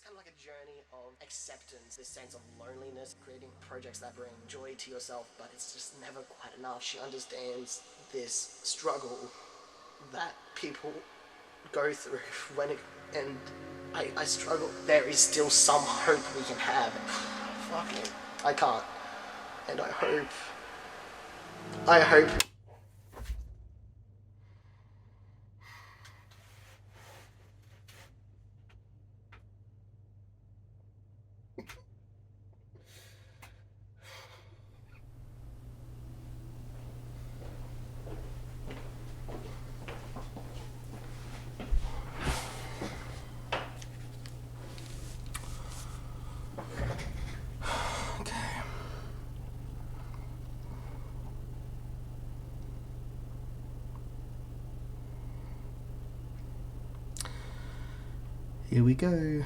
It's kind of like a journey of acceptance, this sense of loneliness, creating projects that bring joy to yourself, but it's just never quite enough. She understands this struggle that people go through when it, and I struggle. There is still some hope we can have. Fuck it. I can't. And I hope here we go.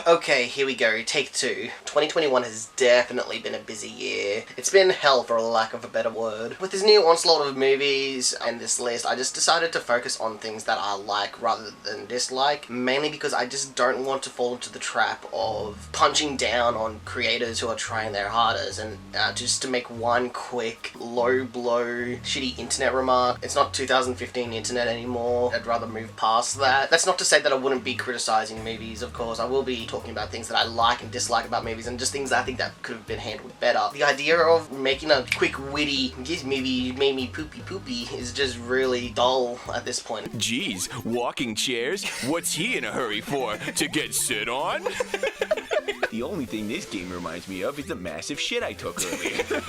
Okay, here we go, take two. 2021 has definitely been a busy year. It's been hell, for a lack of a better word. With this new onslaught of movies and this list, I just decided to focus on things that I like rather than dislike, mainly because I just don't want to fall into the trap of punching down on creators who are trying their hardest. And just to make one quick, low blow, shitty internet remark, it's not 2015 internet anymore. I'd rather move past that. That's not to say that I wouldn't be criticizing movies, of course. I will be talking about things that I like and dislike about movies, and just things that I think that could have been handled better. The idea of making a quick witty, this movie made me poopy is just really dull at this point. Geez, walking chairs? What's he in a hurry for? To get sit on? The only thing this game reminds me of is the massive shit I took earlier.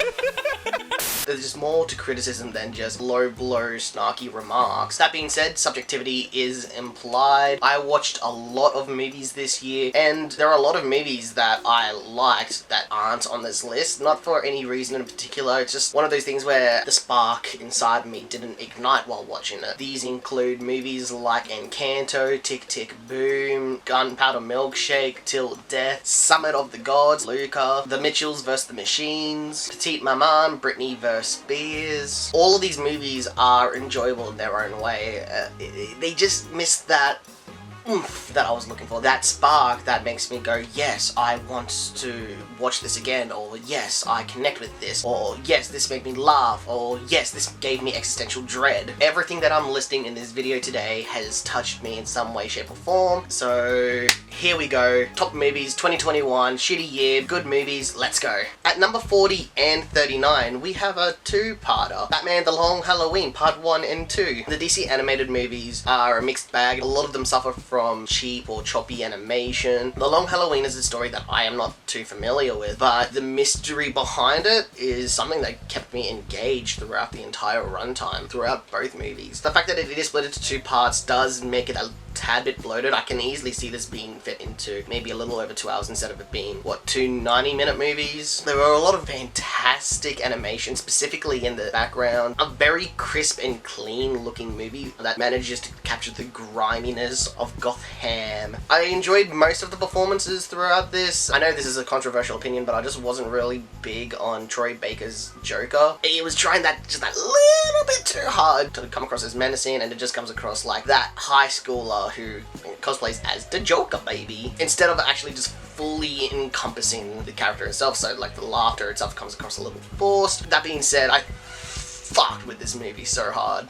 There's just more to criticism than just low blow, snarky remarks. That being said, subjectivity is implied. I watched a lot of movies this year, and there are a lot of movies that I liked that aren't on this list. Not for any reason in particular, it's just one of those things where the spark inside me didn't ignite while watching it. These include movies like Encanto, Tick Tick Boom, Gunpowder Milkshake, Till Death, Summit of the Gods, Luca, The Mitchells vs. the Machines, Petite Maman, Britney vs. Spears. All of these movies are enjoyable in their own way. They just miss that oomph that I was looking for, that spark that makes me go, yes, I want to watch this again, or yes, I connect with this, or yes, this made me laugh, or yes, this gave me existential dread. Everything that I'm listing in this video today has touched me in some way, shape, or form. So here we go. Top movies 2021, shitty year, good movies, let's go. At number 40 and 39, we have a two-parter. Batman The Long Halloween, part 1 and 2. The DC animated movies are a mixed bag. A lot of them suffer from cheap or choppy animation. The Long Halloween is a story that I am not too familiar with, but the mystery behind it is something that kept me engaged throughout the entire runtime, throughout both movies. The fact that it is split into two parts does make it a tad bit bloated. I can easily see this being fit into maybe a little over 2 hours instead of it being, what, 2 90-minute movies? There were a lot of fantastic animation, specifically in the background. A very crisp and clean looking movie that manages to capture the griminess of Gotham. I enjoyed most of the performances throughout this. I know this is a controversial opinion, but I just wasn't really big on Troy Baker's Joker. He was trying that little bit too hard to come across as menacing, and it just comes across like that high schooler who cosplays as the Joker, baby, instead of actually just fully encompassing the character itself. So like the laughter itself comes across a little forced. That being said, I fucked with this movie so hard.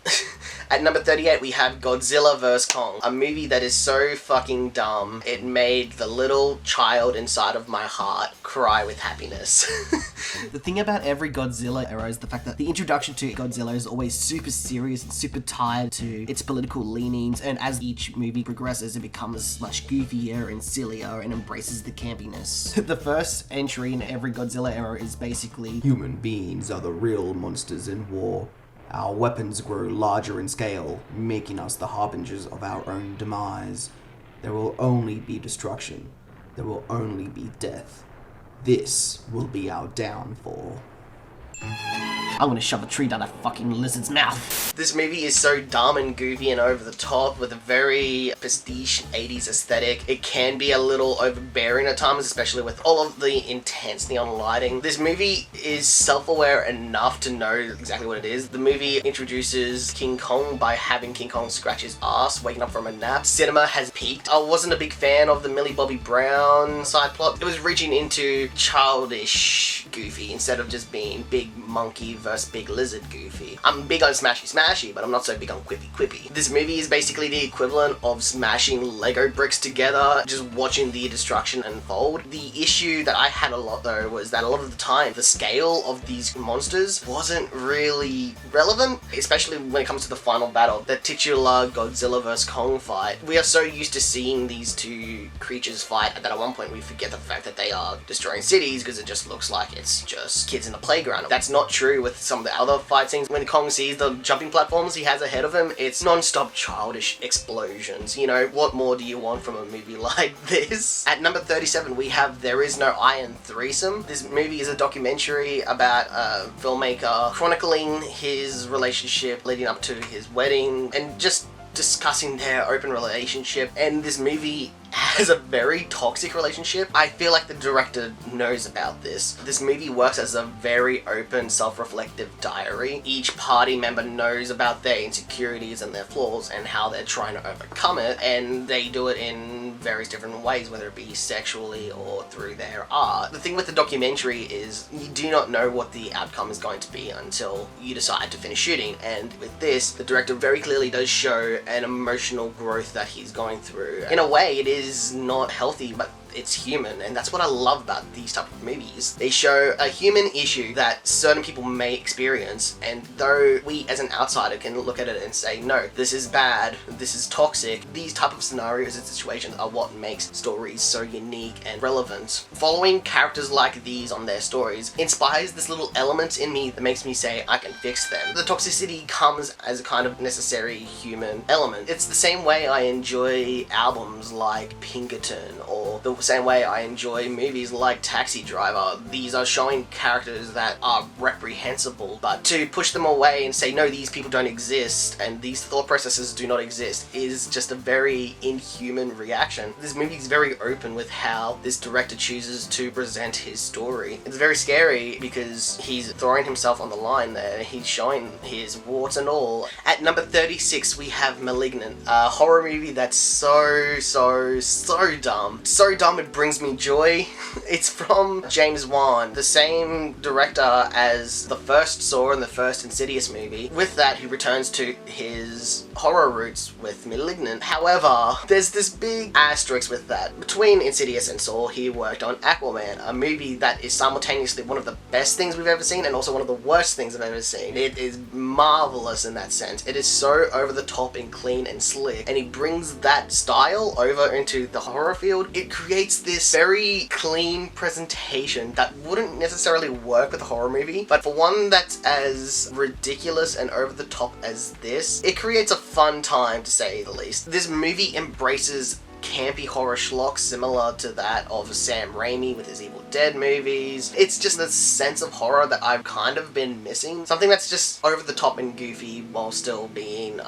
At number 38, we have Godzilla vs. Kong, a movie that is so fucking dumb, it made the little child inside of my heart cry with happiness. The thing about every Godzilla era is the fact that the introduction to Godzilla is always super serious and super tied to its political leanings, and as each movie progresses, it becomes much goofier and sillier and embraces the campiness. The first entry in every Godzilla era is basically, human beings are the real monsters in war. Our weapons grow larger in scale, making us the harbingers of our own demise. There will only be destruction. There will only be death. This will be our downfall. I'm gonna shove a tree down that fucking lizard's mouth. This movie is so dumb and goofy and over the top with a very pastiche 80s aesthetic. It can be a little overbearing at times, especially with all of the intense neon lighting. This movie is self-aware enough to know exactly what it is. The movie introduces King Kong by having King Kong scratch his ass, waking up from a nap. Cinema has peaked. I wasn't a big fan of the Millie Bobby Brown side plot. It was reaching into childish goofy instead of just being big monkey versus big lizard goofy. I'm big on smashy, but I'm not so big on quippy. This movie is basically the equivalent of smashing Lego bricks together, just watching the destruction unfold. The issue that I had a lot though was that a lot of the time, the scale of these monsters wasn't really relevant, especially when it comes to the final battle, the titular Godzilla vs Kong fight. We are so used to seeing these two creatures fight that at one point we forget the fact that they are destroying cities because it just looks like it's just kids in the playground. That's not true with some of the other fight scenes. When Kong sees the jumping platforms he has ahead of him, it's non-stop childish explosions. You know, what more do you want from a movie like this? At number 37 we have There Is No Iron Threesome. This movie is a documentary about a filmmaker chronicling his relationship leading up to his wedding and just discussing their open relationship, and this movie has a very toxic relationship. I feel like the director knows about this. This movie works as a very open, self-reflective diary. Each party member knows about their insecurities and their flaws and how they're trying to overcome it, and they do it in various different ways, whether it be sexually or through their art. The thing with the documentary is you do not know what the outcome is going to be until you decide to finish shooting, and with this, the director very clearly does show an emotional growth that he's going through. In a way, it is not healthy, but it's human, and that's what I love about these type of movies. They show a human issue that certain people may experience, and though we as an outsider can look at it and say, no, this is bad, this is toxic, these type of scenarios and situations are what makes stories so unique and relevant. Following characters like these on their stories inspires this little element in me that makes me say, I can fix them. The toxicity comes as a kind of necessary human element. It's the same way I enjoy albums like Pinkerton, or the same way I enjoy movies like Taxi Driver. These are showing characters that are reprehensible, but to push them away and say, no, these people don't exist and these thought processes do not exist is just a very inhuman reaction. This movie is very open with how this director chooses to present his story. It's very scary because he's throwing himself on the line there. He's showing his warts and all. At number 36 we have Malignant, a horror movie that's so dumb. So dumb it brings me joy. It's from James Wan, the same director as the first Saw and the first Insidious movie. With that, he returns to his horror roots with Malignant. However, there's this big asterisk with that. Between Insidious and Saw, he worked on Aquaman, a movie that is simultaneously one of the best things we've ever seen and also one of the worst things I've ever seen. It is marvelous in that sense. It is so over the top and clean and slick, and he brings that style over into the horror field. It creates this very clean presentation that wouldn't necessarily work with a horror movie, but for one that's as ridiculous and over the top as this, it creates a fun time to say the least. This movie embraces campy horror schlock similar to that of Sam Raimi with his Evil Dead movies. It's just the sense of horror that I've kind of been missing. Something that's just over the top and goofy while still being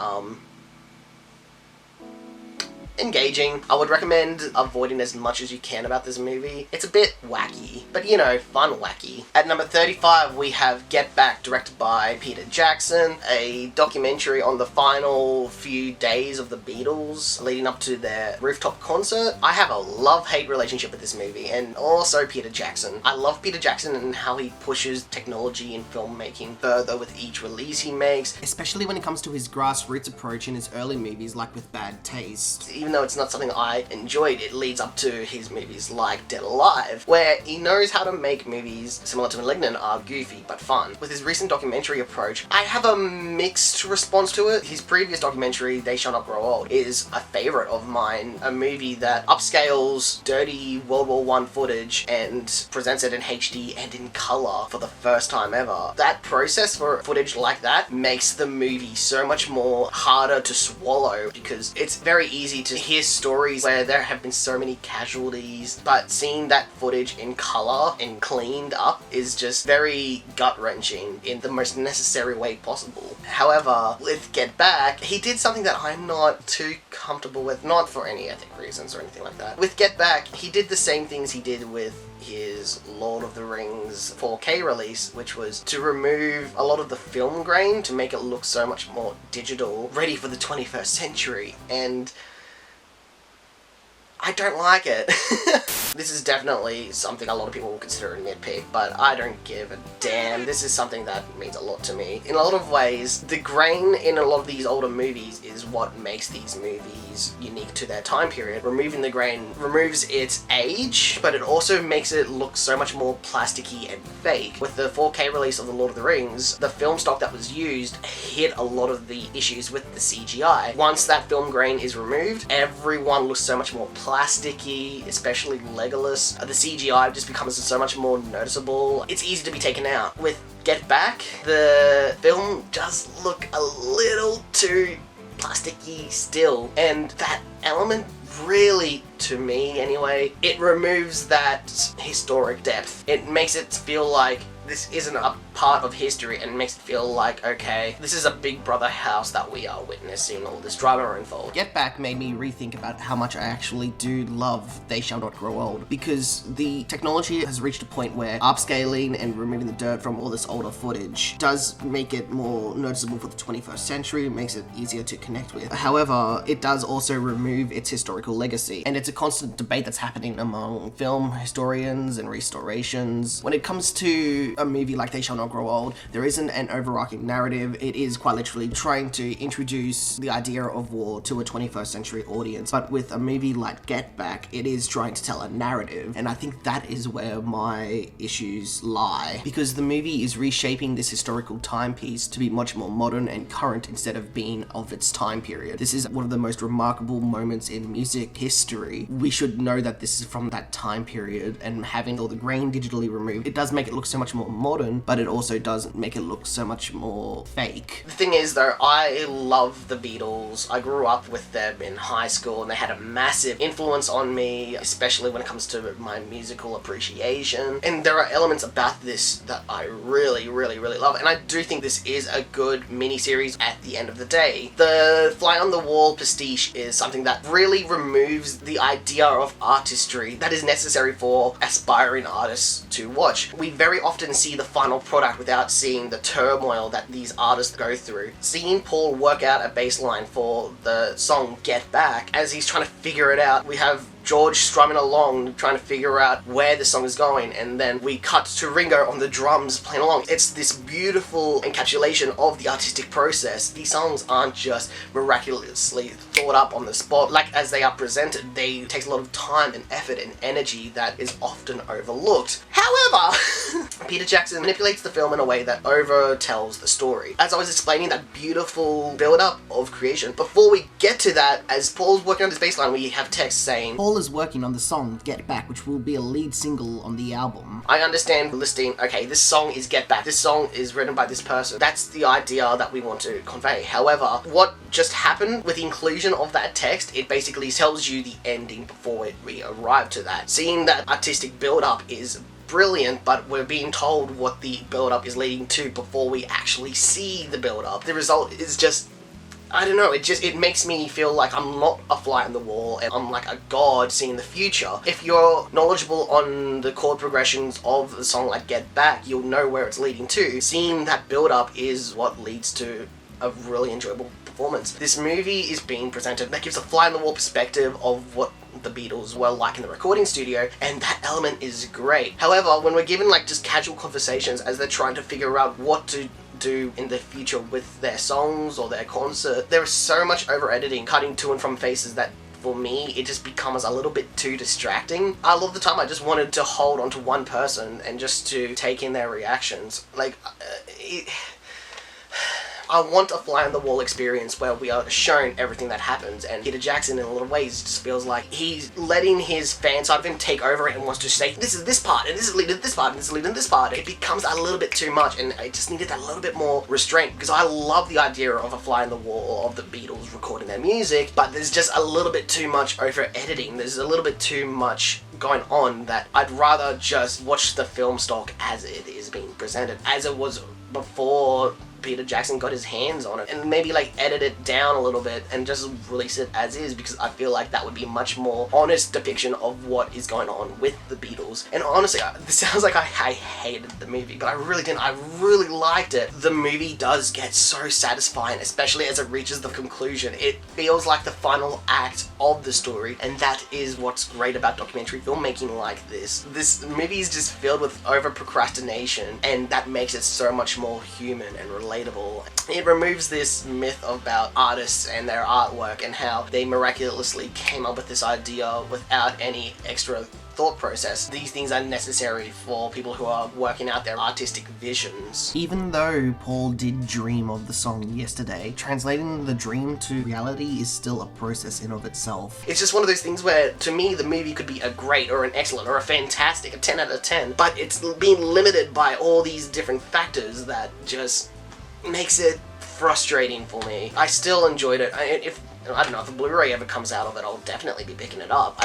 engaging. I would recommend avoiding as much as you can about this movie. It's a bit wacky, but you know, fun wacky. At number 35 we have Get Back, directed by Peter Jackson, a documentary on the final few days of the Beatles leading up to their rooftop concert. I have a love-hate relationship with this movie, and also Peter Jackson. I love Peter Jackson and how he pushes technology and filmmaking further with each release he makes, especially when it comes to his grassroots approach in his early movies like with Bad Taste. Even though it's not something I enjoyed, it leads up to his movies like Dead Alive, where he knows how to make movies similar to Malignant are goofy but fun. With his recent documentary approach, I have a mixed response to it. His previous documentary, They Shall Not Grow Old, is a favorite of mine, a movie that upscales dirty World War I footage and presents it in HD and in color for the first time ever. That process for footage like that makes the movie so much more harder to swallow because it's very easy to hear stories where there have been so many casualties, but seeing that footage in color and cleaned up is just very gut-wrenching in the most necessary way possible. However, with Get Back, he did something that I'm not too comfortable with, not for any ethic reasons or anything like that. With Get Back, he did the same things he did with his Lord of the Rings 4K release, which was to remove a lot of the film grain to make it look so much more digital, ready for the 21st century, and I don't like it. This is definitely something a lot of people will consider a nitpick, but I don't give a damn. This is something that means a lot to me. In a lot of ways, the grain in a lot of these older movies is what makes these movies unique to their time period. Removing the grain removes its age, but it also makes it look so much more plasticky and fake. With the 4K release of The Lord of the Rings, the film stock that was used hit a lot of the issues with the CGI. Once that film grain is removed, everyone looks so much more plasticky, especially Legolas. The CGI just becomes so much more noticeable. It's easy to be taken out. With Get Back, the film does look a little too plasticky still, and that element really, to me anyway, it removes that historic depth. It makes it feel like this isn't a part of history and makes it feel like, okay, this is a Big Brother house that we are witnessing all this drama unfold. Get Back made me rethink about how much I actually do love They Shall Not Grow Old, because the technology has reached a point where upscaling and removing the dirt from all this older footage does make it more noticeable for the 21st century, it makes it easier to connect with. However, it does also remove its historical legacy, and it's a constant debate that's happening among film historians and restorations. When it comes to a movie like They Shall Not Grow Old, there isn't an overarching narrative. It is quite literally trying to introduce the idea of war to a 21st century audience. But with a movie like Get Back, it is trying to tell a narrative, and I think that is where my issues lie, because the movie is reshaping this historical timepiece to be much more modern and current instead of being of its time period. This is one of the most remarkable moments in music history. We should know that this is from that time period, and having all the grain digitally removed, it does make it look so much more modern, but it also does make it look so much more fake. The thing is though, I love the Beatles. I grew up with them in high school and they had a massive influence on me, especially when it comes to my musical appreciation. And there are elements about this that I really love, and I do think this is a good mini-series at the end of the day. The fly on the wall pastiche is something that really removes the idea of artistry that is necessary for aspiring artists to watch. We very often see the final product without seeing the turmoil that these artists go through. Seeing Paul work out a bass line for the song Get Back, as he's trying to figure it out, we have George strumming along, trying to figure out where the song is going, and then we cut to Ringo on the drums playing along. It's this beautiful encapsulation of the artistic process. These songs aren't just miraculously thought up on the spot. Like, as they are presented, they take a lot of time and effort and energy that is often overlooked. However, Peter Jackson manipulates the film in a way that overtells the story. As I was explaining, that beautiful build-up of creation, before we get to that, as Paul's working on his bass line, we have text saying, Paul is working on the song Get Back, which will be a lead single on the album. I understand listing, okay, this song is Get Back, this song is written by this person. That's the idea that we want to convey. However, what just happened with the inclusion of that text, it basically tells you the ending before we arrive to that. Seeing that artistic build-up is brilliant, but we're being told what the build-up is leading to before we actually see the build-up. The result is just, I don't know, it makes me feel like I'm not a fly on the wall and I'm like a god seeing the future. If you're knowledgeable on the chord progressions of the song like Get Back, you'll know where it's leading to. Seeing that build-up is what leads to a really enjoyable performance. This movie is being presented that gives a fly-on-the-wall perspective of what the Beatles were like in the recording studio, and that element is great. However, when we're given like just casual conversations as they're trying to figure out what to do in the future with their songs or their concert, there is so much over-editing, cutting to and from faces that for me, it just becomes a little bit too distracting. A lot of the time I just wanted to hold on to one person and just to take in their reactions. Like, I want a fly-on-the-wall experience where we are shown everything that happens, and Peter Jackson in a lot of ways just feels like he's letting his fan side of him take over it and wants to say, this is this part, and this is leading to this part, and this is leading to this part. It becomes a little bit too much, and I just needed that little bit more restraint, because I love the idea of a fly-on-the-wall of the Beatles recording their music, but there's just a little bit too much over-editing. There's a little bit too much going on that I'd rather just watch the film stock as it is being presented, as it was before Peter Jackson got his hands on it, and maybe like edit it down a little bit and just release it as is, because I feel like that would be a much more honest depiction of what is going on with the Beatles. And honestly, this sounds like I hated the movie, but I really didn't. I really liked it. The movie does get so satisfying, especially as it reaches the conclusion. It feels like the final act of the story, and that is what's great about documentary filmmaking like this. This movie is just filled with over procrastination, and that makes it so much more human and relatable. It removes this myth about artists and their artwork and how they miraculously came up with this idea without any extra thought process. These things are necessary for people who are working out their artistic visions. Even though Paul did dream of the song yesterday, translating the dream to reality is still a process in of itself. It's just one of those things where, to me, the movie could be a great or an excellent or a fantastic, a 10 out of 10, but it's being limited by all these different factors that just makes it frustrating for me. I still enjoyed it. I don't know, if a Blu-ray ever comes out of it, I'll definitely be picking it up.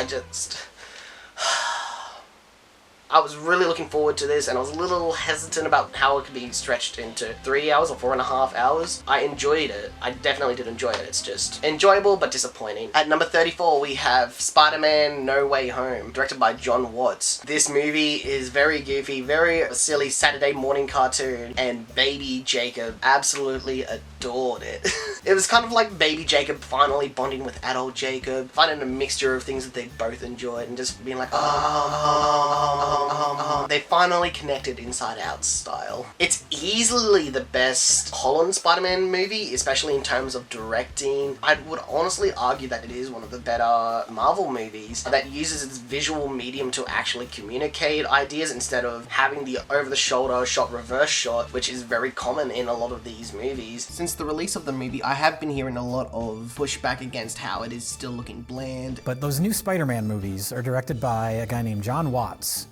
I was really looking forward to this, and I was a little hesitant about how it could be stretched into 3 hours or 4.5 hours. I enjoyed it. I definitely did enjoy it. It's just enjoyable but disappointing. At number 34, we have Spider-Man No Way Home, directed by John Watts. This movie is very goofy, very silly Saturday morning cartoon, and Baby Jacob absolutely adored it. It was kind of like Baby Jacob finally bonding with adult Jacob, finding a mixture of things that they both enjoyed, and just being like, they finally connected Inside Out style. It's easily the best Holland Spider-Man movie, especially in terms of directing. I would honestly argue that it is one of the better Marvel movies that uses its visual medium to actually communicate ideas instead of having the over-the-shoulder shot reverse shot, which is very common in a lot of these movies. Since the release of the movie, I have been hearing a lot of pushback against how it is still looking bland. But those new Spider-Man movies are directed by a guy named John Watts,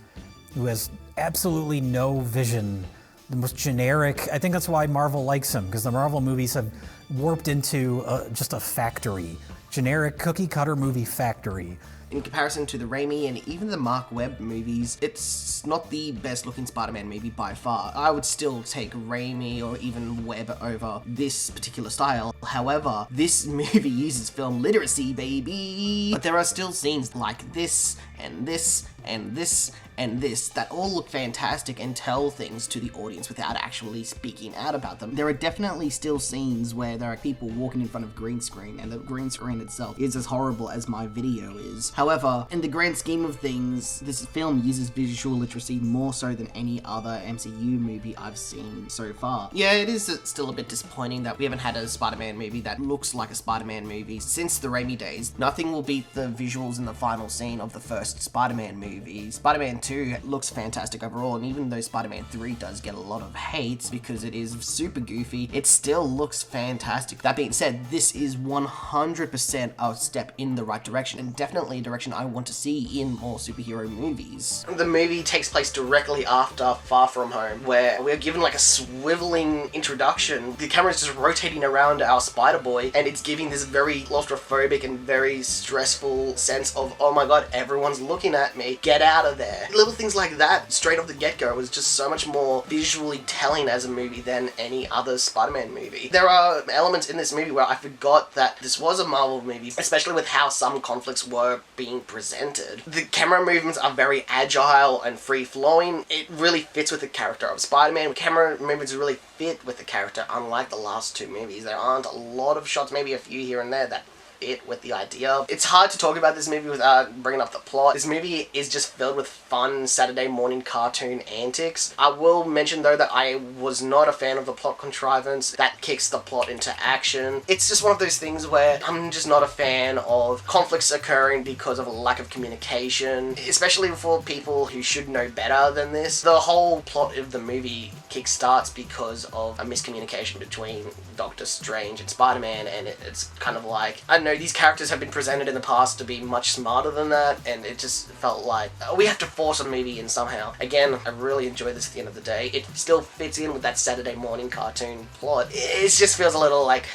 who has absolutely no vision, the most generic. I think that's why Marvel likes him, because the Marvel movies have warped into just a factory, generic cookie-cutter movie factory. In comparison to the Raimi and even the Mark Webb movies, it's not the best looking Spider-Man movie by far. I would still take Raimi or even Webb over this particular style. However, this movie uses film literacy, baby! But there are still scenes like this, and this, and this, and this that all look fantastic and tell things to the audience without actually speaking out about them. There are definitely still scenes where there are people walking in front of green screen, and the green screen itself is as horrible as my video is. However, in the grand scheme of things, this film uses visual literacy more so than any other MCU movie I've seen so far. Yeah, it is still a bit disappointing that we haven't had a Spider-Man movie that looks like a Spider-Man movie since the Raimi days. Nothing will beat the visuals in the final scene of the first Spider-Man movie. Spider-Man 2 looks fantastic overall, and even though Spider-Man 3 does get a lot of hate because it is super goofy, it still looks fantastic. That being said, this is 100% a step in the right direction, and definitely a direction I want to see in more superhero movies. The movie takes place directly after Far From Home, where we're given like a swiveling introduction. The camera's just rotating around our Spider-Boy, and it's giving this very claustrophobic and very stressful sense of, oh my god, everyone's looking at me, get out of there. Little things like that, straight off the get-go, was just so much more visually telling as a movie than any other Spider-Man movie. There are elements in this movie where I forgot that this was a Marvel movie, especially with how some conflicts were being presented. The camera movements are very agile and free-flowing. It really fits with the character of Spider-Man. Camera movements really fit with the character, unlike the last two movies. There aren't a lot of shots, maybe a few here and there, that fit with the idea. It's hard to talk about this movie without bringing up the plot. This movie is just filled with fun Saturday morning cartoon antics. I will mention though that I was not a fan of the plot contrivance that kicks the plot into action. It's just one of those things where I'm just not a fan of conflicts occurring because of a lack of communication, especially for people who should know better than this. The whole plot of the movie kickstarts because of a miscommunication between Doctor Strange and Spider-Man, and it's kind of like, I don't know, these characters have been presented in the past to be much smarter than that, and it just felt like we have to force a movie in somehow. Again, I really enjoy this at the end of the day. It still fits in with that Saturday morning cartoon plot. It just feels a little like...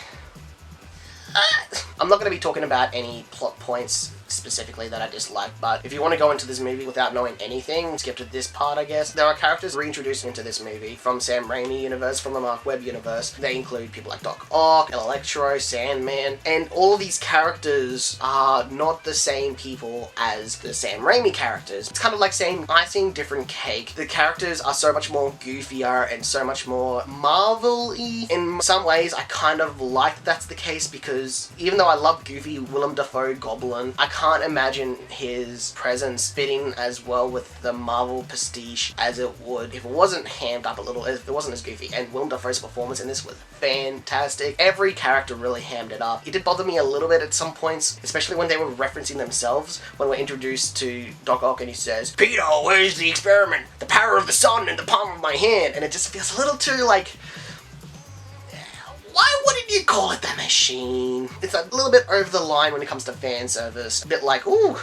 I'm not going to be talking about any plot points specifically that I dislike, but if you want to go into this movie without knowing anything, skip to this part, I guess. There are characters reintroduced into this movie from Sam Raimi universe, from the Mark Webb universe. They include people like Doc Ock, Electro, Sandman, and all of these characters are not the same people as the Sam Raimi characters. It's kind of like saying icing, different cake. The characters are so much more goofier and so much more Marvel-y. In some ways, I kind of like that that's the case, because even though I love goofy Willem Dafoe Goblin, I can't imagine his presence fitting as well with the Marvel prestige as it would if it wasn't hammed up a little, if it wasn't as goofy. And Willem Dafoe's performance in this was fantastic. Every character really hammed it up. It did bother me a little bit at some points, especially when they were referencing themselves, when we're introduced to Doc Ock and he says, "Peter, where's the experiment? The power of the sun in the palm of my hand." And it just feels a little too like... why wouldn't you call it the machine? It's a little bit over the line when it comes to fan service. A bit like, ooh,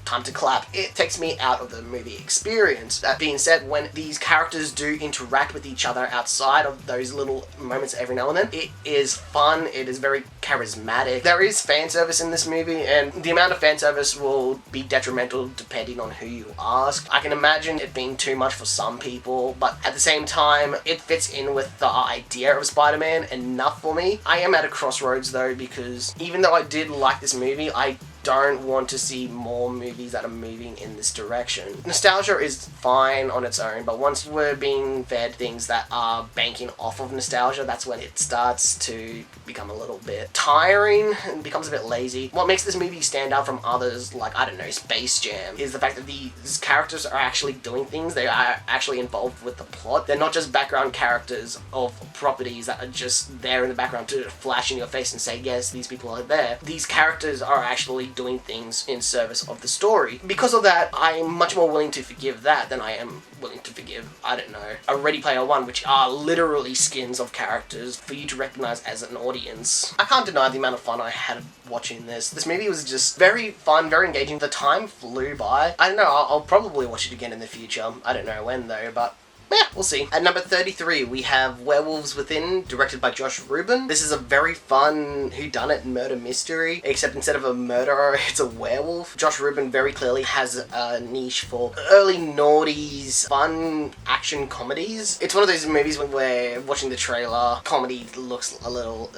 time to clap. It takes me out of the movie experience. That being said, when these characters do interact with each other outside of those little moments every now and then, it is fun, it is very charismatic. There is fan service in this movie, and the amount of fan service will be detrimental depending on who you ask. I can imagine it being too much for some people, but at the same time, it fits in with the idea of Spider-Man enough for me. I am at a crossroads though, because even though I did like this movie, I don't want to see more movies that are moving in this direction. Nostalgia is fine on its own, but once we're being fed things that are banking off of nostalgia, that's when it starts to become a little bit tiring and becomes a bit lazy. What makes this movie stand out from others, like, I don't know, Space Jam, is the fact that these characters are actually doing things. They are actually involved with the plot. They're not just background characters of properties that are just there in the background to flash in your face and say, yes, these people are there. These characters are actually doing things in service of the story. Because of that, I'm much more willing to forgive that than I am willing to forgive, I don't know, a Ready Player One, which are literally skins of characters for you to recognize as an audience. I can't deny the amount of fun I had watching this. This movie was just very fun, very engaging. The time flew by. I don't know, I'll probably watch it again in the future. I don't know when though, but yeah, we'll see. At number 33, we have Werewolves Within, directed by Josh Rubin. This is a very fun whodunit murder mystery, except instead of a murderer, it's a werewolf. Josh Rubin very clearly has a niche for early noughties, fun action comedies. It's one of those movies when we're watching the trailer, comedy looks a little,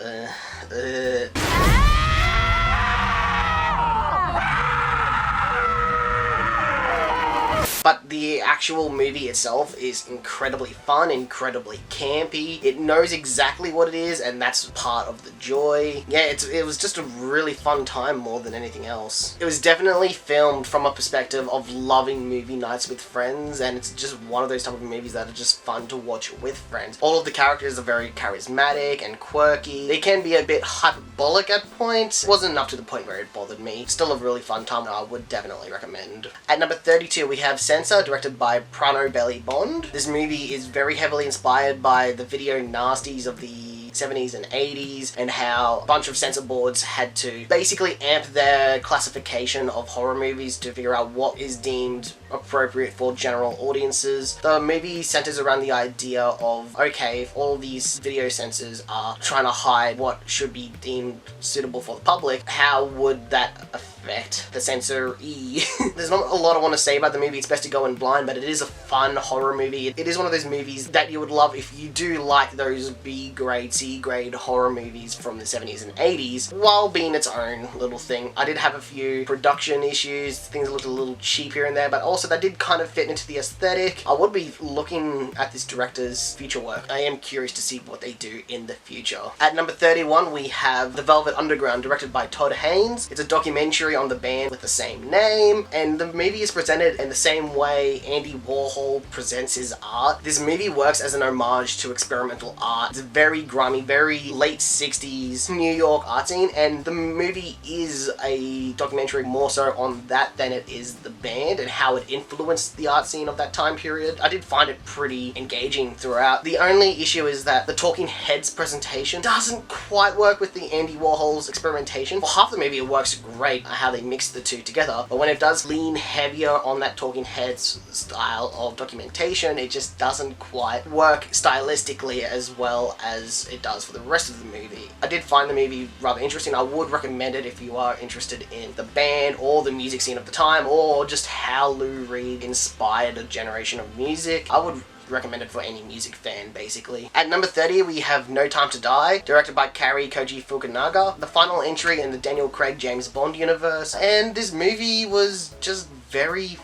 but the actual movie itself is incredibly fun, incredibly campy. It knows exactly what it is, and that's part of the joy. Yeah, it was just a really fun time more than anything else. It was definitely filmed from a perspective of loving movie nights with friends, and it's just one of those type of movies that are just fun to watch with friends. All of the characters are very charismatic and quirky. They can be a bit hyperbolic at points. It wasn't enough to the point where it bothered me. Still a really fun time, and I would definitely recommend. At number 32, we have Censor, directed by Prano Belly Bond. This movie is very heavily inspired by the video nasties of the 70s and 80s, and how a bunch of censor boards had to basically amp their classification of horror movies to figure out what is deemed appropriate for general audiences. The movie centers around the idea of, okay, if all these video censors are trying to hide what should be deemed suitable for the public, how would that affect the censoree? There's not a lot I want to say about the movie. It's best to go in blind, but it is a fun horror movie. It is one of those movies that you would love if you do like those B-grade, C-grade horror movies from the 70s and 80s, while being its own little thing. I did have a few production issues, things looked a little cheap here and there, but also so that did kind of fit into the aesthetic. I would be looking at this director's future work. I am curious to see what they do in the future. At number 31, we have The Velvet Underground, directed by Todd Haynes. It's a documentary on the band with the same name, and the movie is presented in the same way Andy Warhol presents his art. This movie works as an homage to experimental art. It's very grimy, very late 60s New York art scene, and the movie is a documentary more so on that than it is the band and how it influenced the art scene of that time period. I did find it pretty engaging throughout. The only issue is that the Talking Heads presentation doesn't quite work with the Andy Warhol's experimentation. For half the movie it works great how they mix the two together, but when it does lean heavier on that Talking Heads style of documentation, it just doesn't quite work stylistically as well as it does for the rest of the movie. I did find the movie rather interesting. I would recommend it if you are interested in the band or the music scene of the time, or just how Lou Reed inspired a generation of music. I would recommend it for any music fan, basically. At number 30, we have No Time to Die, directed by Kari Koji Fukunaga, the final entry in the Daniel Craig James Bond universe, and this movie was just very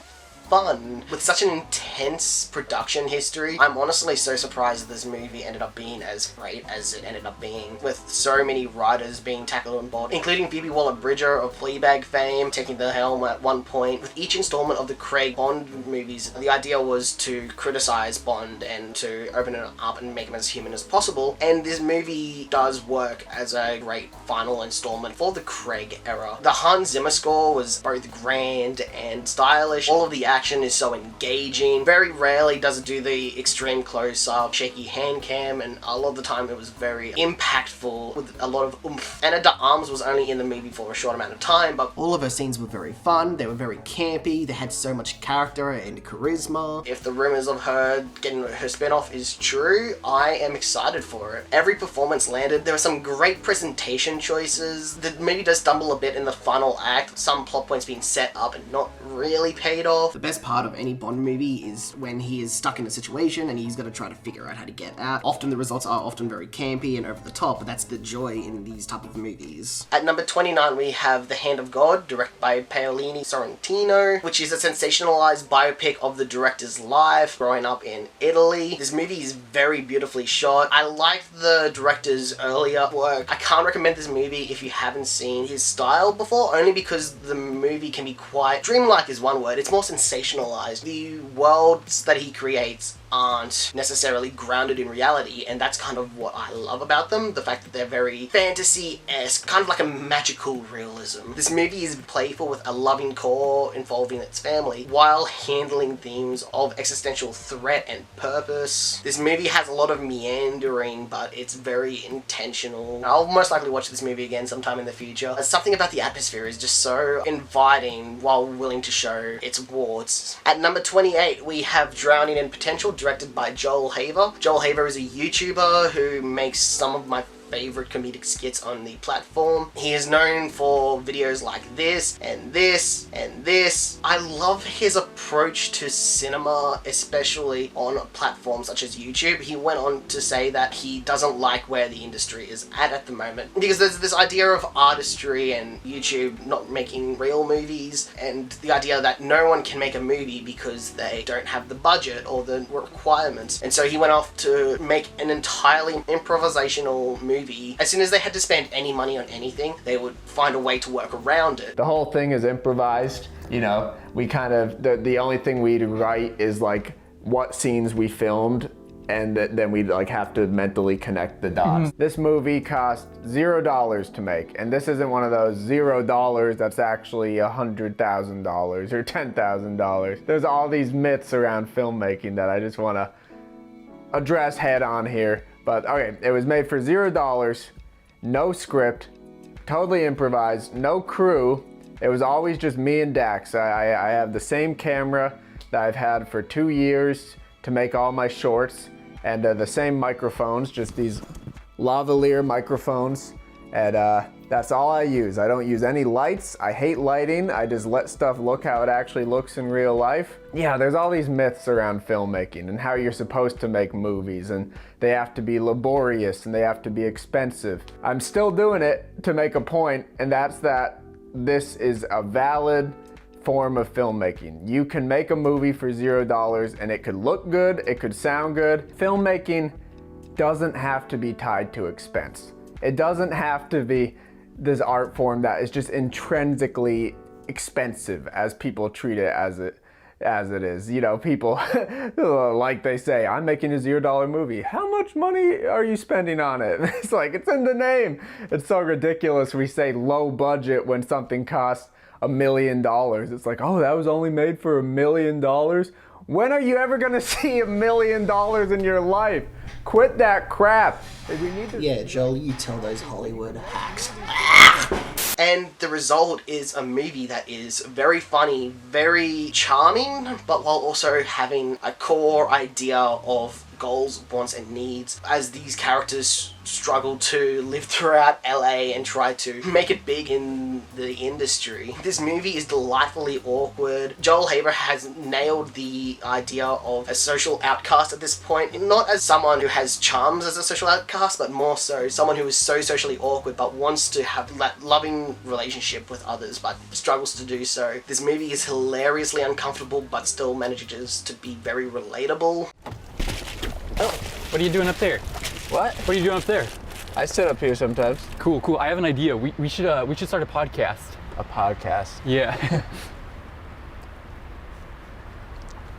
fun. With such an intense production history, I'm honestly so surprised that this movie ended up being as great as it ended up being, with so many writers being tackled on board, including Phoebe Waller-Bridger of Fleabag fame taking the helm at one point. With each installment of the Craig Bond movies, the idea was to criticize Bond and to open it up and make him as human as possible, and this movie does work as a great final installment for the Craig era. The Hans Zimmer score was both grand and stylish. All of the action is so engaging. Very rarely does it do the extreme close-up, shaky hand cam, and a lot of the time it was very impactful with a lot of oomph. Anna de Armas was only in the movie for a short amount of time, but all of her scenes were very fun, they were very campy, they had so much character and charisma. If the rumors of her getting her spin-off is true, I am excited for it. Every performance landed. There were some great presentation choices. The movie does stumble a bit in the final act, some plot points being set up and not really paid off. The best part of any Bond movie is when he is stuck in a situation and he's got to try to figure out how to get out. Often the results are often very campy and over the top, but that's the joy in these type of movies. At number 29, we have The Hand of God, directed by Paolini Sorrentino, which is a sensationalized biopic of the director's life growing up in Italy. This movie is very beautifully shot. I liked the director's earlier work. I can't recommend this movie if you haven't seen his style before, only because the movie can be quite dreamlike is one word. It's more sensationalized. The worlds that he creates aren't necessarily grounded in reality, and that's kind of what I love about them, the fact that they're very fantasy-esque, kind of like a magical realism. This movie is playful with a loving core involving its family, while handling themes of existential threat and purpose. This movie has a lot of meandering, but it's very intentional. I'll most likely watch this movie again sometime in the future. Something about the atmosphere is just so inviting while willing to show its warts. At number 28, we have Drowning in Potential, directed by Joel Haver. Joel Haver is a YouTuber who makes some of my favorite comedic skits on the platform. He is known for videos like this and this and this. I love his approach to cinema, especially on platforms such as YouTube. He went on to say that he doesn't like where the industry is at the moment, because there's this idea of artistry and YouTube not making real movies, and the idea that no one can make a movie because they don't have the budget or the requirements. And so he went off to make an entirely improvisational movie. As soon as they had to spend any money on anything, they would find a way to work around it. The whole thing is improvised. You know, we kind of, the only thing we'd write is like what scenes we filmed, and then we'd like have to mentally connect the dots. This movie cost $0 to make, and this isn't one of those $0 that's actually $100,000 or $10,000. There's all these myths around filmmaking that I just want to address head on here. But okay, it was made for $0, no script, totally improvised, no crew. It was always just me and Dax. I have the same camera that I've had for 2 years to make all my shorts, and the same microphones, just these lavalier microphones, and that's all I use. I don't use any lights. I hate lighting. I just let stuff look how it actually looks in real life. Yeah, there's all these myths around filmmaking and how you're supposed to make movies, and they have to be laborious and they have to be expensive. I'm still doing it to make a point, and that's that this is a valid form of filmmaking. You can make a movie for $0 and it could look good, it could sound good. Filmmaking doesn't have to be tied to expense. It doesn't have to be this art form that is just intrinsically expensive as people treat it as it is. You know, people, like they say, I'm making a $0 movie. How much money are you spending on it? It's like, it's in the name. It's so ridiculous we say low budget when something costs $1 million. It's like, oh, that was only made for $1 million? When are you ever gonna see $1 million in your life? Quit that crap. Like, we need to... Yeah, Joel, you tell those Hollywood hacks. And the result is a movie that is very funny, very charming, but while also having a core idea of goals, wants, and needs as these characters struggle to live throughout LA and try to make it big in the industry. This movie is delightfully awkward. Joel Haber has nailed the idea of a social outcast at this point, not as someone who has charms as a social outcast, but more so someone who is so socially awkward but wants to have that loving relationship with others but struggles to do so. This movie is hilariously uncomfortable but still manages to be very relatable. Oh, what are you doing up there? What? What are you doing up there? I sit up here sometimes. Cool, cool. I have an idea. We should start a podcast. A podcast? Yeah.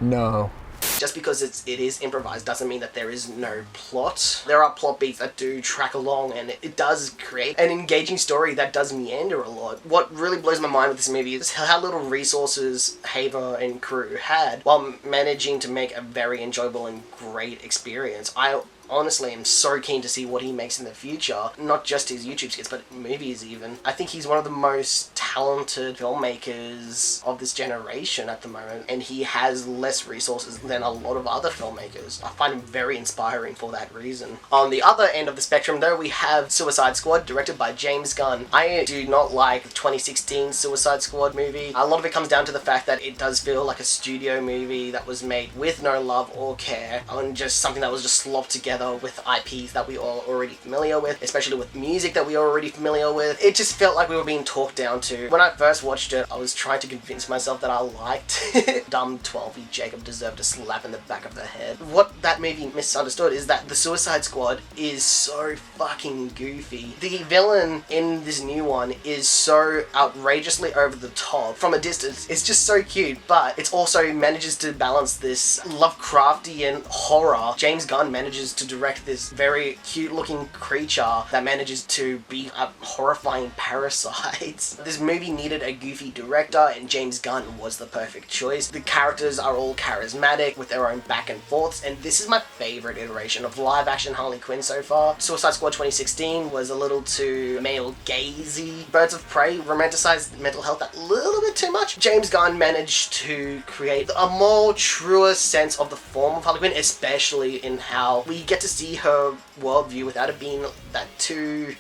No. Just because it is improvised doesn't mean that there is no plot. There are plot beats that do track along, and it does create an engaging story that does meander a lot. What really blows my mind with this movie is how little resources Haver and crew had while managing to make a very enjoyable and great experience. I honestly am so keen to see what he makes in the future. Not just his YouTube skits, but movies even. I think he's one of the most talented filmmakers of this generation at the moment, and he has less resources than a lot of other filmmakers. I find him very inspiring for that reason. On the other end of the spectrum though, we have Suicide Squad, directed by James Gunn. I do not like the 2016 Suicide Squad movie. A lot of it comes down to the fact that it does feel like a studio movie that was made with no love or care, and just something that was just slopped together with IPs that we are already familiar with, especially with music that we are already familiar with. It just felt like we were being talked down to. When I first watched it, I was trying to convince myself that I liked it. Dumb 12-year Jacob deserved a slap in the back of the head. What that movie misunderstood is that the Suicide Squad is so fucking goofy. The villain in this new one is so outrageously over the top. From a distance, it's just so cute, but it also manages to balance this Lovecraftian horror. James Gunn manages to direct this very cute looking creature that manages to be a horrifying parasite. This movie needed a goofy director, and James Gunn was the perfect choice. The characters are all charismatic with their own back and forths, and this is my favorite iteration of live action Harley Quinn so far. Suicide Squad 2016 was a little too male gazy. Birds of Prey romanticized mental health a little bit too much. James Gunn managed to create a more truer sense of the form of Harley Quinn, especially in how we get to see her worldview without it being that too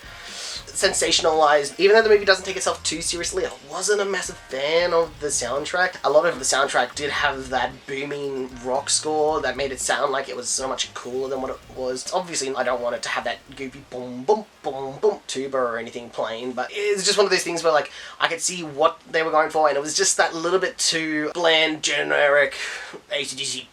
sensationalized. Even though the movie doesn't take itself too seriously, I wasn't a massive fan of the soundtrack. A lot of the soundtrack did have that booming rock score that made it sound like it was so much cooler than what it was. Obviously, I don't want it to have that goofy boom, boom, boom, boom tuba or anything playing, but it's just one of those things where, like, I could see what they were going for, and it was just that little bit too bland, generic AC/DC.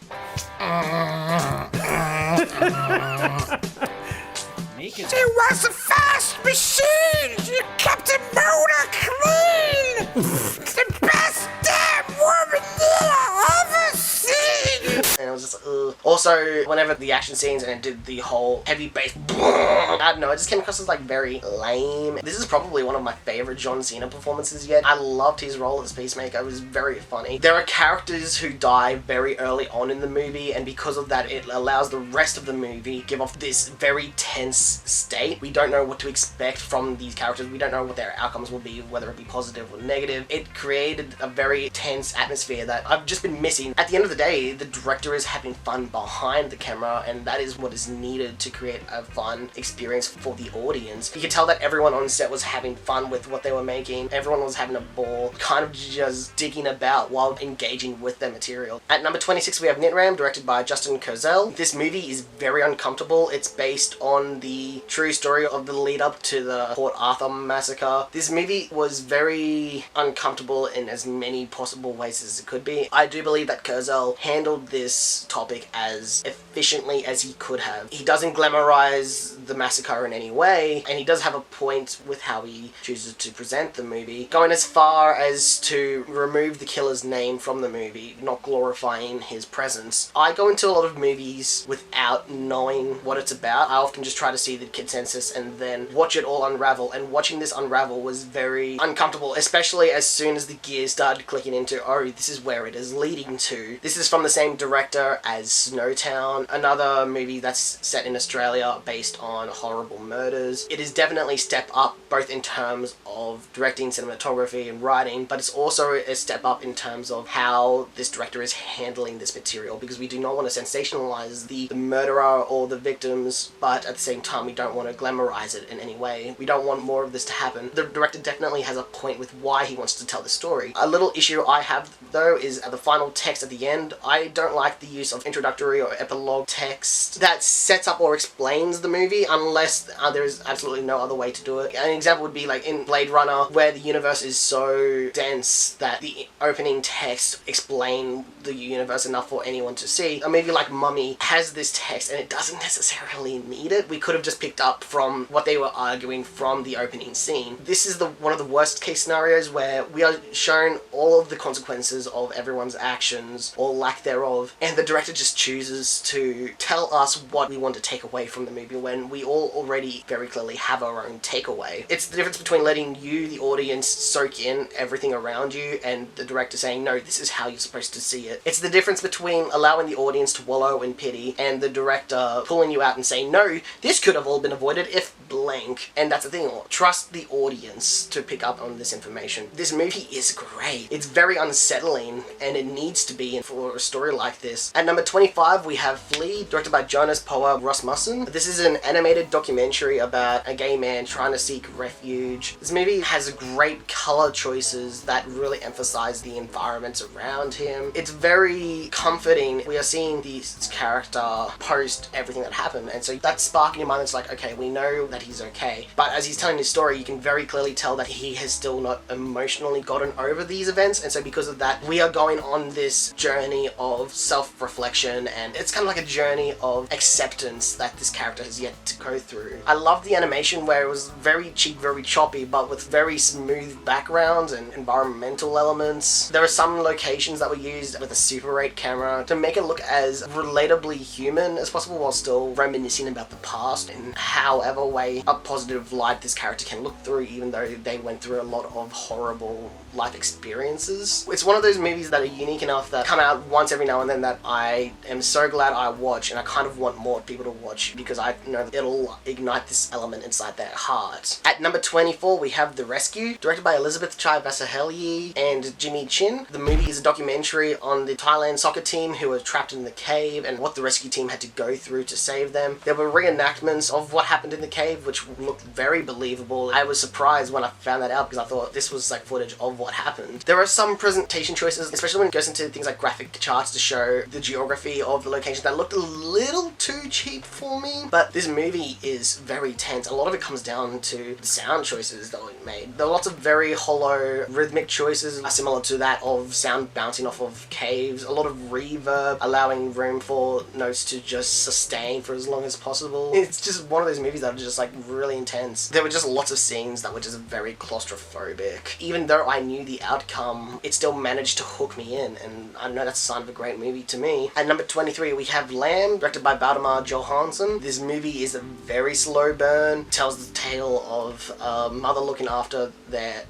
It was a fast machine! You kept the motor clean! The best damn woman I've ever seen! And it was just, ugh. Also, whenever the action scenes and it did the whole heavy bass, I don't know, it just came across as like very lame. This is probably one of my favorite John Cena performances yet. I loved his role as Peacemaker. It was very funny. There are characters who die very early on in the movie, and because of that, it allows the rest of the movie to give off this very tense state. We don't know what to expect from these characters. We don't know what their outcomes will be, whether it be positive or negative. It created a very tense atmosphere that I've just been missing. At the end of the day, the director is having fun behind the camera, and that is what is needed to create a fun experience for the audience. You could tell that everyone on set was having fun with what they were making. Everyone was having a ball, kind of just digging about while engaging with their material. At number 26, we have Nitram, directed by Justin Kurzel. This movie is very uncomfortable. It's based on the true story of the lead up to the Port Arthur massacre. This movie was very uncomfortable in as many possible ways as it could be. I do believe that Kurzel handled this topic as efficiently as he could have. He doesn't glamorize the massacre in any way, and he does have a point with how he chooses to present the movie, going as far as to remove the killer's name from the movie, not glorifying his presence. I go into a lot of movies without knowing what it's about. I often just try to see the consensus and then watch it all unravel, and watching this unravel was very uncomfortable, especially as soon as the gears started clicking into, oh, this is where it is leading to. This is from the same director as Snowtown, another movie that's set in Australia based on horrible murders. It is definitely a step up, both in terms of directing, cinematography, and writing, but it's also a step up in terms of how this director is handling this material, because we do not want to sensationalize the murderer or the victims, but at the same time we don't want to glamorize it in any way. We don't want more of this to happen. The director definitely has a point with why he wants to tell the story. A little issue I have though is at the final text at the end. I don't like the use of introductory or epilogue text that sets up or explains the movie unless there is absolutely no other way to do it. An example would be like in Blade Runner, where the universe is so dense that the opening text explain the universe enough for anyone to see. A movie like Mummy has this text and it doesn't necessarily need it. We could have just picked up from what they were arguing from the opening scene. This is one of the worst case scenarios where we are shown all of the consequences of everyone's actions or lack thereof, and the director just chooses to tell us what we want to take away from the movie when we all already very clearly have our own takeaway. It's the difference between letting you, the audience, soak in everything around you and the director saying, no, this is how you're supposed to see it. It's the difference between allowing the audience to wallow in pity and the director pulling you out and saying, no, this could have all been avoided if blank. And that's the thing, trust the audience to pick up on this information. This movie is great. It's very unsettling, and it needs to be for a story like this. At number 25, we have Flea, directed by Jonas Poa Rasmussen. This is an animated documentary about a gay man trying to seek refuge. This movie has great color choices that really emphasize the environments around him. It's very comforting. We are seeing this character post everything that happened, and so that spark in your mind is like, okay, we know that he's okay. But as he's telling his story, you can very clearly tell that he has still not emotionally gotten over these events, and so because of that, we are going on this journey of self-reflection, and it's kind of like a journey of acceptance that this character has yet to go through. I love the animation where it was very cheap, very choppy, but with very smooth backgrounds and environmental elements. There are some locations that were used with a Super 8 camera to make it look as relatably human as possible while still reminiscing about the past in however way a positive light this character can look through, even though they went through a lot of horrible life experiences. It's one of those movies that are unique enough that come out once every now and then that I am so glad I watch, and I kind of want more people to watch because I know it'll ignite this element inside their heart. At number 24, we have The Rescue, directed by Elizabeth Chai Vasaheli and Jimmy Chin. The movie is a documentary on the Thailand soccer team who were trapped in the cave and what the rescue team had to go through to save them. There were reenactments of what happened in the cave, which looked very believable. I was surprised when I found that out because I thought this was like footage of what happened. There are some presentation choices, especially when it goes into things like graphic charts to show the geography of the location, that looked a little too cheap for me, but this movie is very tense. A lot of it comes down to the sound choices that were made. There are lots of very hollow rhythmic choices similar to that of sound bouncing off of caves, a lot of reverb allowing room for notes to just sustain for as long as possible. It's just one of those movies that are just like really intense. There were just lots of scenes that were just very claustrophobic. Even though I knew the outcome, it still managed to hook me in, and I know that's a sign of a great movie to me. At number 23, we have Lamb, directed by Valdemar Johansson. This movie is a very slow burn. It tells the tale of a mother looking after their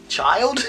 child.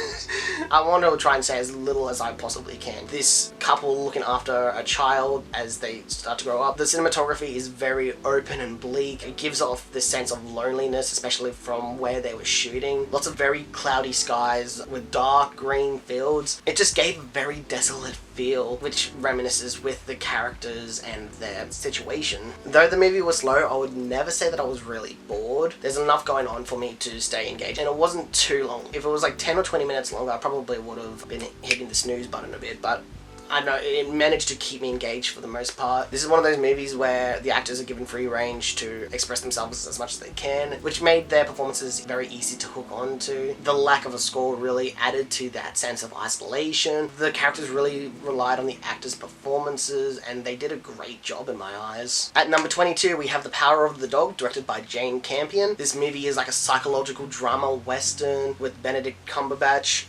I want to try and say as little as I possibly can. This couple looking after a child as they start to grow up. The cinematography is very open and bleak. It gives off this sense of loneliness, especially from where they were shooting. Lots of very cloudy skies with dark green fields. It just gave a very desolate feel, which reminisces with the characters and their situation. Though the movie was slow, I would never say that I was really bored. There's enough going on for me to stay engaged, and it wasn't too long. If it was like 10 or 20 minutes longer, I probably would have been hitting the snooze button a bit, but I know it managed to keep me engaged for the most part. This is one of those movies where the actors are given free range to express themselves as much as they can, which made their performances very easy to hook on to. The lack of a score really added to that sense of isolation. The characters really relied on the actors' performances, and they did a great job in my eyes. At number 22, we have The Power of the Dog, directed by Jane Campion. This movie is like a psychological drama western with Benedict Cumberbatch.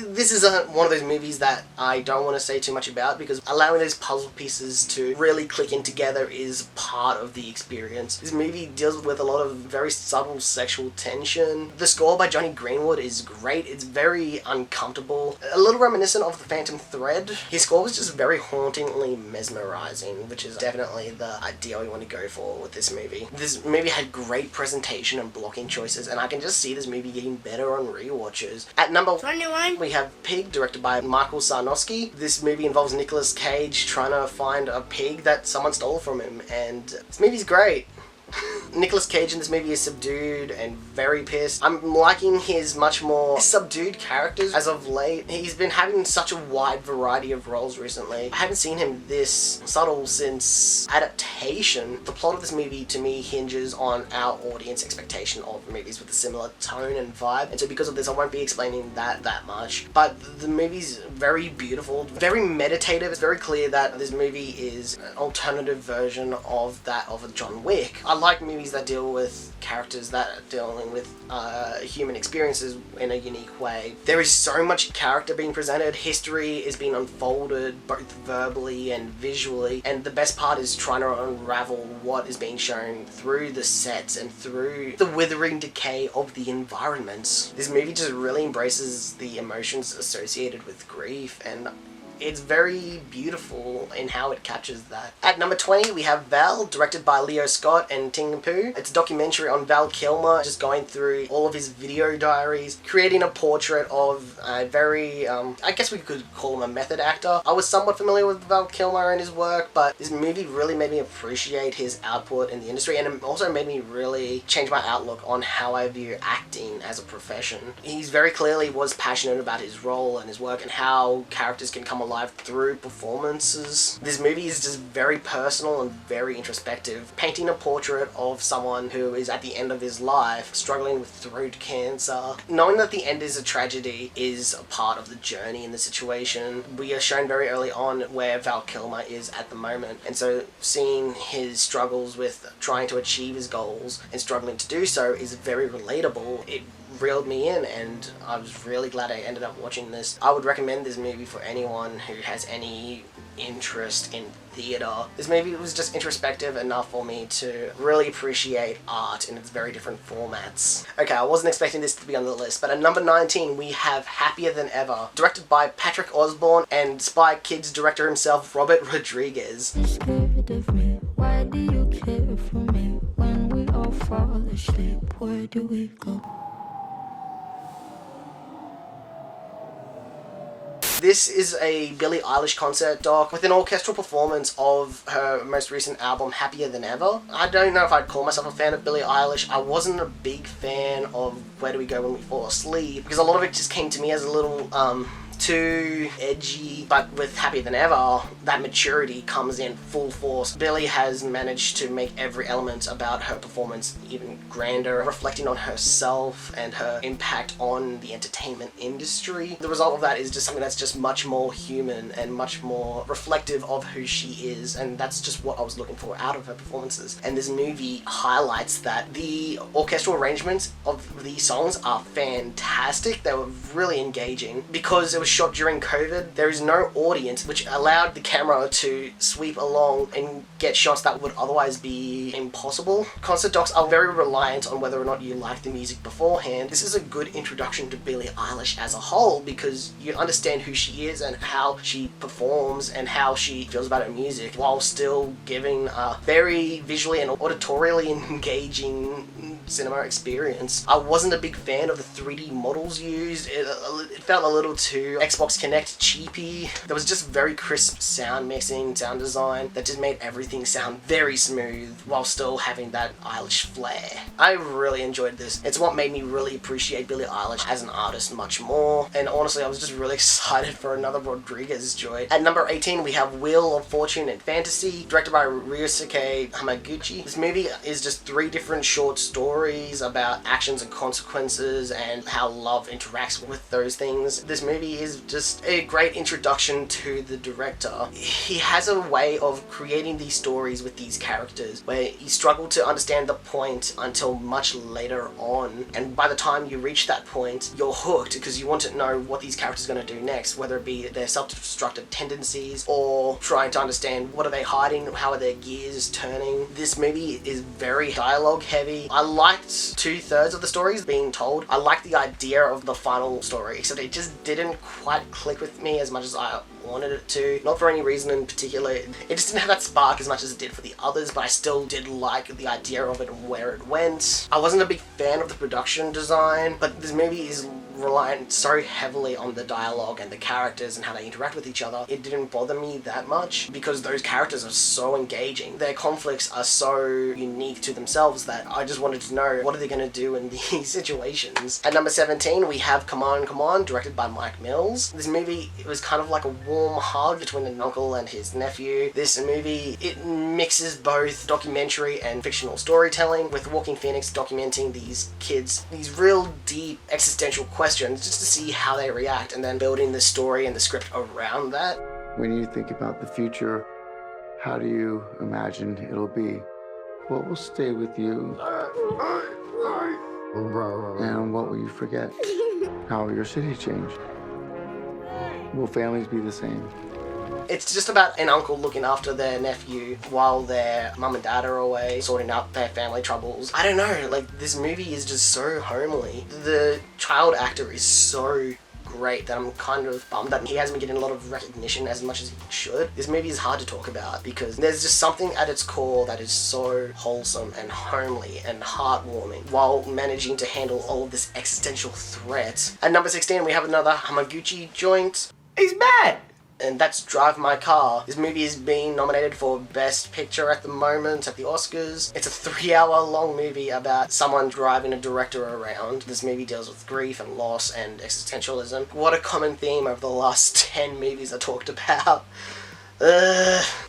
This is one of those movies that I don't want to say too much about, because allowing those puzzle pieces to really click in together is part of the experience. This movie deals with a lot of very subtle sexual tension. The score by Johnny Greenwood is great. It's very uncomfortable. A little reminiscent of The Phantom Thread. His score was just very hauntingly mesmerizing, which is definitely the idea we want to go for with this movie. This movie had great presentation and blocking choices, and I can just see this movie getting better on rewatches. At number 21, we have Pig, directed by Michael Sarnowski. This movie involves Nicolas Cage trying to find a pig that someone stole from him, and this movie's great. Nicolas Cage in this movie is subdued and very pissed. I'm liking his much more subdued characters as of late. He's been having such a wide variety of roles recently. I haven't seen him this subtle since Adaptation. The plot of this movie to me hinges on our audience expectation of movies with a similar tone and vibe, and so because of this I won't be explaining that much. But the movie's very beautiful, very meditative. It's very clear that this movie is an alternative version of that of a John Wick. I like movies that deal with characters that are dealing with human experiences in a unique way. There is so much character being presented, history is being unfolded both verbally and visually, and the best part is trying to unravel what is being shown through the sets and through the withering decay of the environments. This movie just really embraces the emotions associated with grief, and it's very beautiful in how it captures that. At number 20, we have Val, directed by Leo Scott and Ting Poo. It's a documentary on Val Kilmer, just going through all of his video diaries, creating a portrait of a very, I guess we could call him a method actor. I was somewhat familiar with Val Kilmer and his work, but this movie really made me appreciate his output in the industry, and it also made me really change my outlook on how I view acting as a profession. He very clearly was passionate about his role and his work and how characters can come alive through performances. This movie is just very personal and very introspective, painting a portrait of someone who is at the end of his life struggling with throat cancer. Knowing that the end is a tragedy is a part of the journey in the situation. We are shown very early on where Val Kilmer is at the moment, and so seeing his struggles with trying to achieve his goals and struggling to do so is very relatable. It reeled me in, and I was really glad I ended up watching this. I would recommend this movie for anyone who has any interest in theatre. This movie was just introspective enough for me to really appreciate art in its very different formats. Okay, I wasn't expecting this to be on the list, but at number 19 we have Happier Than Ever, directed by Patrick Osborne and Spy Kids director himself, Robert Rodriguez. You're scared of me. Why do you care for me? When we all fall asleep, where do we go? This is a Billie Eilish concert doc with an orchestral performance of her most recent album, Happier Than Ever. I don't know if I'd call myself a fan of Billie Eilish. I wasn't a big fan of Where Do We Go When We Fall Asleep, because a lot of it just came to me as a little, too edgy, but with Happier Than Ever, that maturity comes in full force. Billie has managed to make every element about her performance even grander, reflecting on herself and her impact on the entertainment industry. The result of that is just something that's just much more human and much more reflective of who she is, and that's just what I was looking for out of her performances. And this movie highlights that. The orchestral arrangements of these songs are fantastic. They were really engaging because it was shot during COVID. There is no audience, which allowed the camera to sweep along and get shots that would otherwise be impossible. Concert docs are very reliant on whether or not you like the music beforehand. This is a good introduction to Billie Eilish as a whole because you understand who she is and how she performs and how she feels about her music while still giving a very visually and auditorially engaging cinema experience. I wasn't a big fan of the 3D models used. It felt a little too Xbox Kinect cheapy. There was just very crisp sound mixing, sound design that just made everything sound very smooth while still having that Eilish flair. I really enjoyed this. It's what made me really appreciate Billie Eilish as an artist much more. And honestly, I was just really excited for another Rodriguez joint. At number 18, we have Wheel of Fortune and Fantasy, directed by Ryusuke Hamaguchi. This movie is just 3 different short stories about actions and consequences and how love interacts with those things. This movie is just a great introduction to the director. He has a way of creating these stories with these characters where you struggle to understand the point until much later on, and by the time you reach that point, you're hooked because you want to know what these characters are going to do next, whether it be their self-destructive tendencies or trying to understand what are they hiding, how are their gears turning. This movie is very dialogue heavy. I liked 2/3 of the stories being told. I liked the idea of the final story, except it just didn't quite click with me as much as I wanted it to. Not for any reason in particular. It just didn't have that spark as much as it did for the others, but I still did like the idea of it and where it went. I wasn't a big fan of the production design, but this movie is reliant so heavily on the dialogue and the characters and how they interact with each other. It didn't bother me that much because those characters are so engaging. Their conflicts are so unique to themselves that I just wanted to know what are they going to do in these situations. At number 17, we have Come On, Come On, directed by Mike Mills. This movie, it was kind of like a warm hug between an uncle and his nephew. This movie, it mixes both documentary and fictional storytelling, with Walking Phoenix documenting these kids, these real deep existential questions just to see how they react, and then building the story and the script around that. When you think about the future, how do you imagine it'll be? What will stay with you? And what will you forget? How will your city change? Will families be the same? It's just about an uncle looking after their nephew while their mum and dad are away, sorting out their family troubles. I don't know, like, this movie is just so homely. The child actor is so great that I'm kind of bummed that he hasn't been getting a lot of recognition as much as he should. This movie is hard to talk about because there's just something at its core that is so wholesome and homely and heartwarming while managing to handle all of this existential threat. At number 16, we have another Hamaguchi joint. He's mad! And that's Drive My Car. This movie is being nominated for Best Picture at the moment at the Oscars. It's a 3-hour long movie about someone driving a director around. This movie deals with grief and loss and existentialism. What a common theme over the last 10 movies I talked about.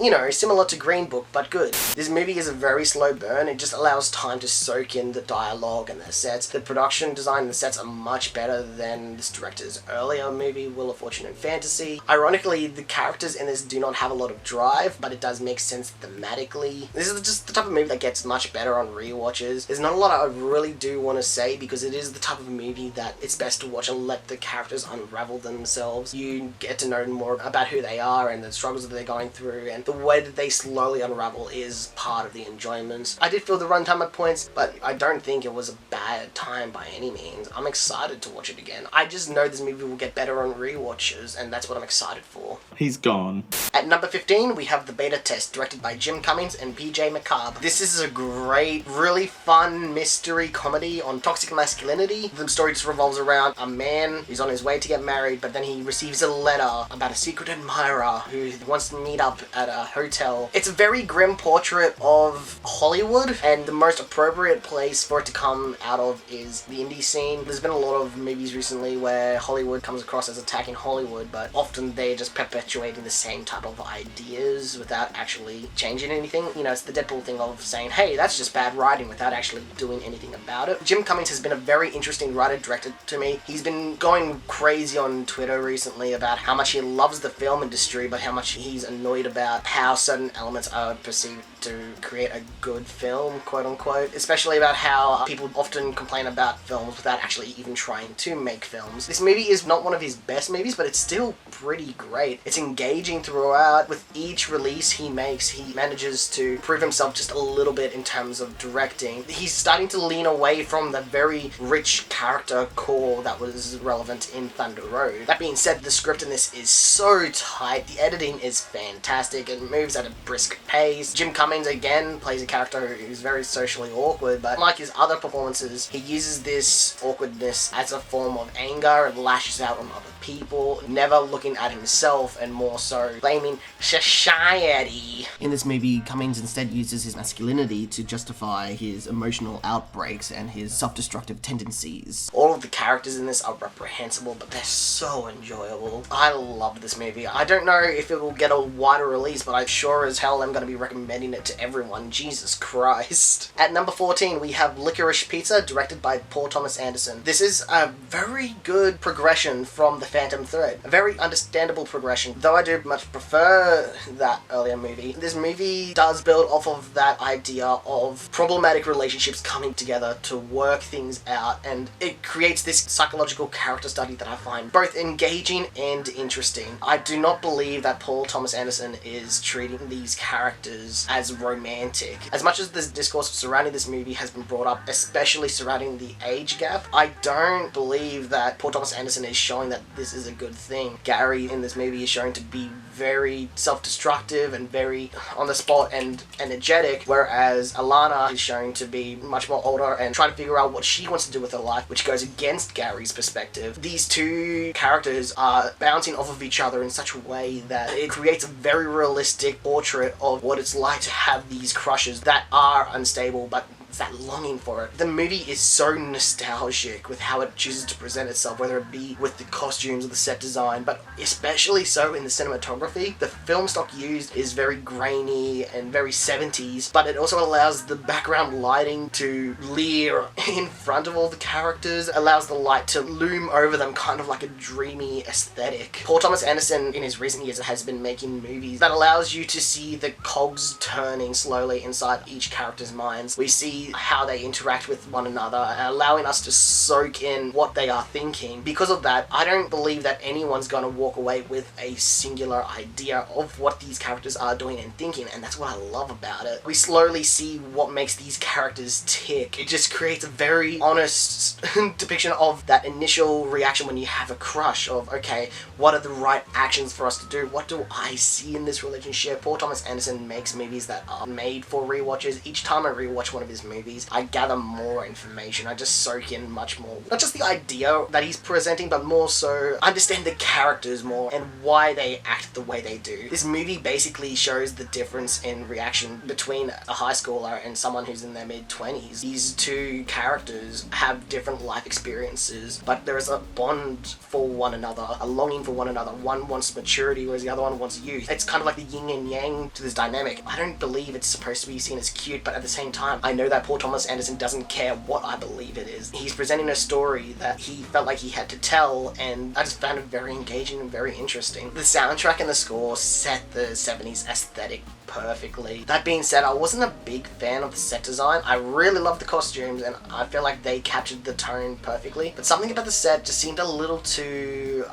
You know, similar to Green Book, but good. This movie is a very slow burn. It just allows time to soak in the dialogue and the sets. The production design and the sets are much better than this director's earlier movie, Wheel of Fortune and Fantasy. Ironically, the characters in this do not have a lot of drive, but it does make sense thematically. This is just the type of movie that gets much better on rewatches. There's not a lot I really do want to say because it is the type of movie that it's best to watch and let the characters unravel themselves. You get to know more about who they are and the struggles that they're going through, and the way that they slowly unravel is part of the enjoyment. I did feel the runtime at points, but I don't think it was a bad time by any means. I'm excited to watch it again. I just know this movie will get better on rewatches, and that's what I'm excited for. He's gone. At number 15, we have The Beta Test, directed by Jim Cummings and PJ McCabe. This is a great, really fun mystery comedy on toxic masculinity. The story just revolves around a man who's on his way to get married, but then he receives a letter about a secret admirer who wants to meet up at a hotel. It's a very grim portrait of Hollywood, and the most appropriate place for it to come out of is the indie scene. There's been a lot of movies recently where Hollywood comes across as attacking Hollywood, but often they're just perpetuating the same type of ideas without actually changing anything. You know, it's the Deadpool thing of saying, hey, that's just bad writing, without actually doing anything about it. Jim Cummings has been a very interesting writer-director to me. He's been going crazy on Twitter recently about how much he loves the film industry, but how much he he's annoyed about how certain elements are perceived to create a good film, quote unquote, especially about how people often complain about films without actually even trying to make films. This movie is not one of his best movies, but it's still pretty great. It's engaging throughout. With each release he makes, he manages to prove himself just a little bit in terms of directing. He's starting to lean away from the very rich character core that was relevant in Thunder Road. That being said, the script in this is so tight, the editing is fantastic, it moves at a brisk pace. Jim Cummings again plays a character who's very socially awkward, but like his other performances, he uses this awkwardness as a form of anger and lashes out on other people, never looking at himself and more so blaming society. In this movie, Cummings instead uses his masculinity to justify his emotional outbreaks and his self-destructive tendencies. All of the characters in this are reprehensible, but they're so enjoyable. I love this movie. I don't know if it will get a wider release, but I sure as hell am going to be recommending it to everyone. Jesus Christ. At number 14, we have Licorice Pizza, directed by Paul Thomas Anderson. This is a very good progression from The Phantom Thread. A very understandable progression, though I do much prefer that earlier movie. This movie does build off of that idea of problematic relationships coming together to work things out, and it creates this psychological character study that I find both engaging and interesting. I do not believe that Paul Thomas Anderson is treating these characters as romantic. As much as the discourse surrounding this movie has been brought up, especially surrounding the age gap, I don't believe that Paul Thomas Anderson is showing that this is a good thing. Gary in this movie is showing to be very self-destructive and very on the spot and energetic, whereas Alana is showing to be much more older and trying to figure out what she wants to do with her life, which goes against Gary's perspective. These two characters are bouncing off of each other in such a way that it creates a very realistic portrait of what it's like to have these crushes that are unstable, but it's that longing for it. The movie is so nostalgic with how it chooses to present itself, whether it be with the costumes or the set design, but especially so in the cinematography. The film stock used is very grainy and very 70s, but it also allows the background lighting to leer in front of all the characters, allows the light to loom over them, kind of like a dreamy aesthetic. Paul Thomas Anderson in his recent years has been making movies that allows you to see the cogs turning slowly inside each character's minds. We see how they interact with one another, allowing us to soak in what they are thinking. Because of that, I don't believe that anyone's going to walk away with a singular idea of what these characters are doing and thinking, and that's what I love about it. We slowly see what makes these characters tick. It just creates a very honest depiction of that initial reaction when you have a crush of, okay, what are the right actions for us to do? What do I see in this relationship? Paul Thomas Anderson makes movies that are made for rewatches. Each time I rewatch one of his movies, I gather more information. I just soak in much more. Not just the idea that he's presenting, but more so understand the characters more and why they act the way they do. This movie basically shows the difference in reaction between a high schooler and someone who's in their mid-20s. These two characters have different life experiences, but there is a bond for one another, a longing for one another. One wants maturity, whereas the other one wants youth. It's kind of like the yin and yang to this dynamic. I don't believe it's supposed to be seen as cute, but at the same time, I know that Paul Thomas Anderson doesn't care what I believe it is. He's presenting a story that he felt like he had to tell, and I just found it very engaging and very interesting. The soundtrack and the score set the 70s aesthetic perfectly. That being said, I wasn't a big fan of the set design. I really loved the costumes and I feel like they captured the tone perfectly, but something about the set just seemed a little too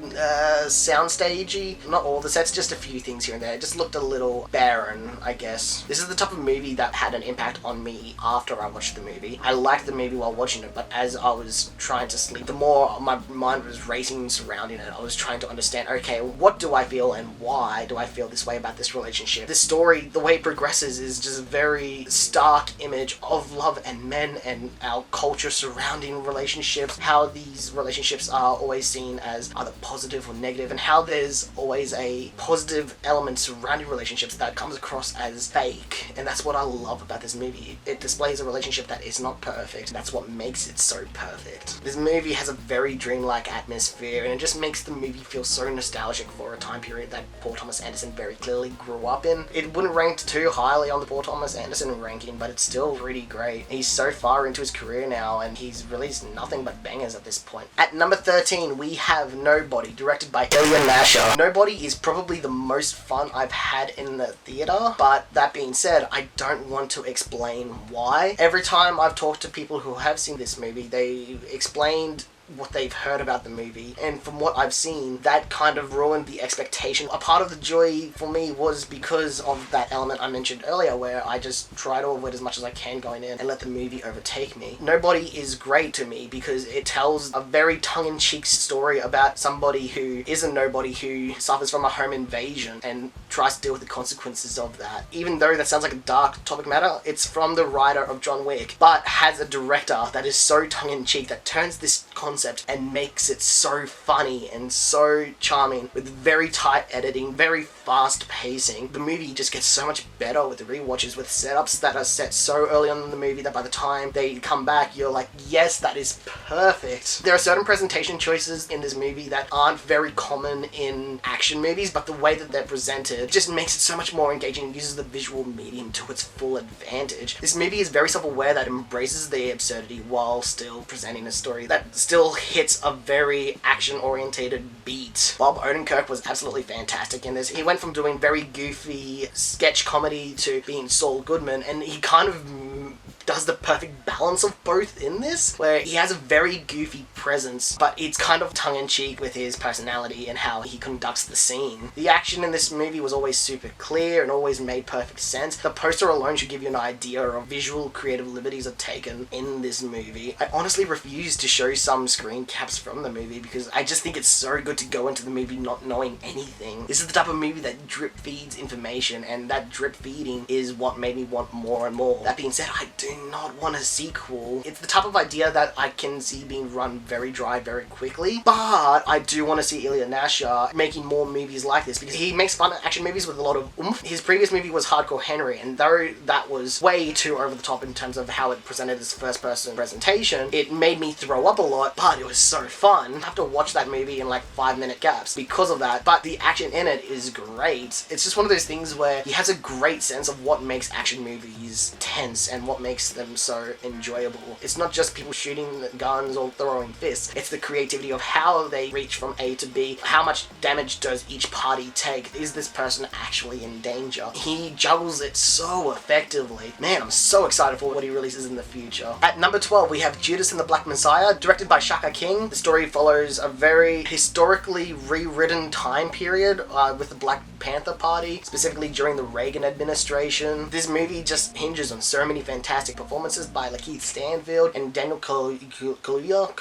soundstagey. Not all the sets, just a few things here and there. It just looked a little barren, I guess. This is the type of movie that had an impact on me after I watched the movie. I liked the movie while watching it, but as I was trying to sleep, the more my mind was racing surrounding it. I was trying to understand, okay, what do I feel and why do I feel this way about this relationship? This story, the way it progresses, is just a very stark image of love and men and our culture surrounding relationships, how these relationships are always seen as either positive or negative, and how there's always a positive element surrounding relationships that comes across as fake. And that's what I love about this movie. It displays a relationship that is not perfect. That's what makes it so perfect. This movie has a very dreamlike atmosphere, and it just makes the movie feel so nostalgic for a time period that Paul Thomas Anderson very clearly grew up in. It wouldn't ranked too highly on the Paul Thomas Anderson ranking, but it's still pretty great. He's so far into his career now, and he's released nothing but bangers at this point. At number 13, we have Nobody, directed by Ilya Nasher. Nobody is probably the most fun I've had in the theater, but that being said, I don't want to explain why. Every time I've talked to people who have seen this movie, they explained what they've heard about the movie, and from what I've seen, that kind of ruined the expectation. A part of the joy for me was because of that element I mentioned earlier, where I just try to avoid as much as I can going in and let the movie overtake me. Nobody is great to me because it tells a very tongue-in-cheek story about somebody who is a nobody who suffers from a home invasion and tries to deal with the consequences of that. Even though that sounds like a dark topic matter, it's from the writer of John Wick, but has a director that is so tongue-in-cheek that turns this concept and makes it so funny and so charming with very tight editing, very fast pacing. The movie just gets so much better with the rewatches, with setups that are set so early on in the movie that by the time they come back, you're like, yes, that is perfect. There are certain presentation choices in this movie that aren't very common in action movies, but the way that they're presented just makes it so much more engaging and uses the visual medium to its full advantage. This movie is very self-aware that embraces the absurdity while still presenting a story that still hits a very action-orientated beat. Bob Odenkirk was absolutely fantastic in this. He went from doing very goofy sketch comedy to being Saul Goodman, and he kind of does the perfect balance of both in this, where he has a very goofy presence, but it's kind of tongue-in-cheek with his personality and how he conducts the scene. The action in this movie was always super clear and always made perfect sense. The poster alone should give you an idea of visual creative liberties are taken in this movie. I honestly refuse to show some screen caps from the movie because I just think it's so good to go into the movie not knowing anything. This is the type of movie that drip feeds information, and that drip feeding is what made me want more and more. That being said, I do not want a sequel. It's the type of idea that I can see being run very dry very quickly, but I do want to see Ilya Nasher making more movies like this because he makes fun action movies with a lot of oomph. His previous movie was Hardcore Henry, and though that was way too over the top in terms of how it presented its first person presentation, it made me throw up a lot, but it was so fun. I have to watch that movie in like 5-minute gaps because of that, but the action in it is great. It's just one of those things where he has a great sense of what makes action movies tense and what makes them so enjoyable. It's not just people shooting guns or throwing fists, it's the creativity of how they reach from A to B. How much damage does each party take? Is this person actually in danger? He juggles it so effectively. Man, I'm so excited for what he releases in the future. At number 12, we have Judas and the Black Messiah, directed by Shaka King. The story follows a very historically rewritten time period with the Black Panther Party, specifically during the Reagan administration. This movie just hinges on so many fantastic performances by Lakeith Stanfield and Daniel Kaluuya.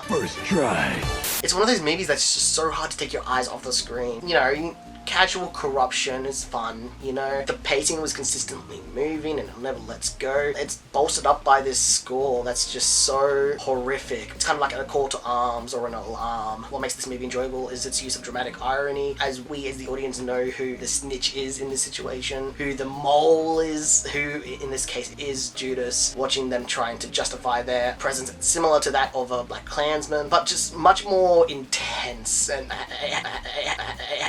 First try. It's one of those movies that's just so hard to take your eyes off the screen. You know, casual corruption is fun, you know. The pacing was consistently moving and it never lets go. It's bolstered up by this score that's just so horrific. It's kind of like a call to arms or an alarm. What makes this movie enjoyable is its use of dramatic irony, as we as the audience know who the snitch is in this situation, who the mole is, who in this case is Judas, watching them trying to justify their presence similar to that of a Black Klansman, but just much more intense, and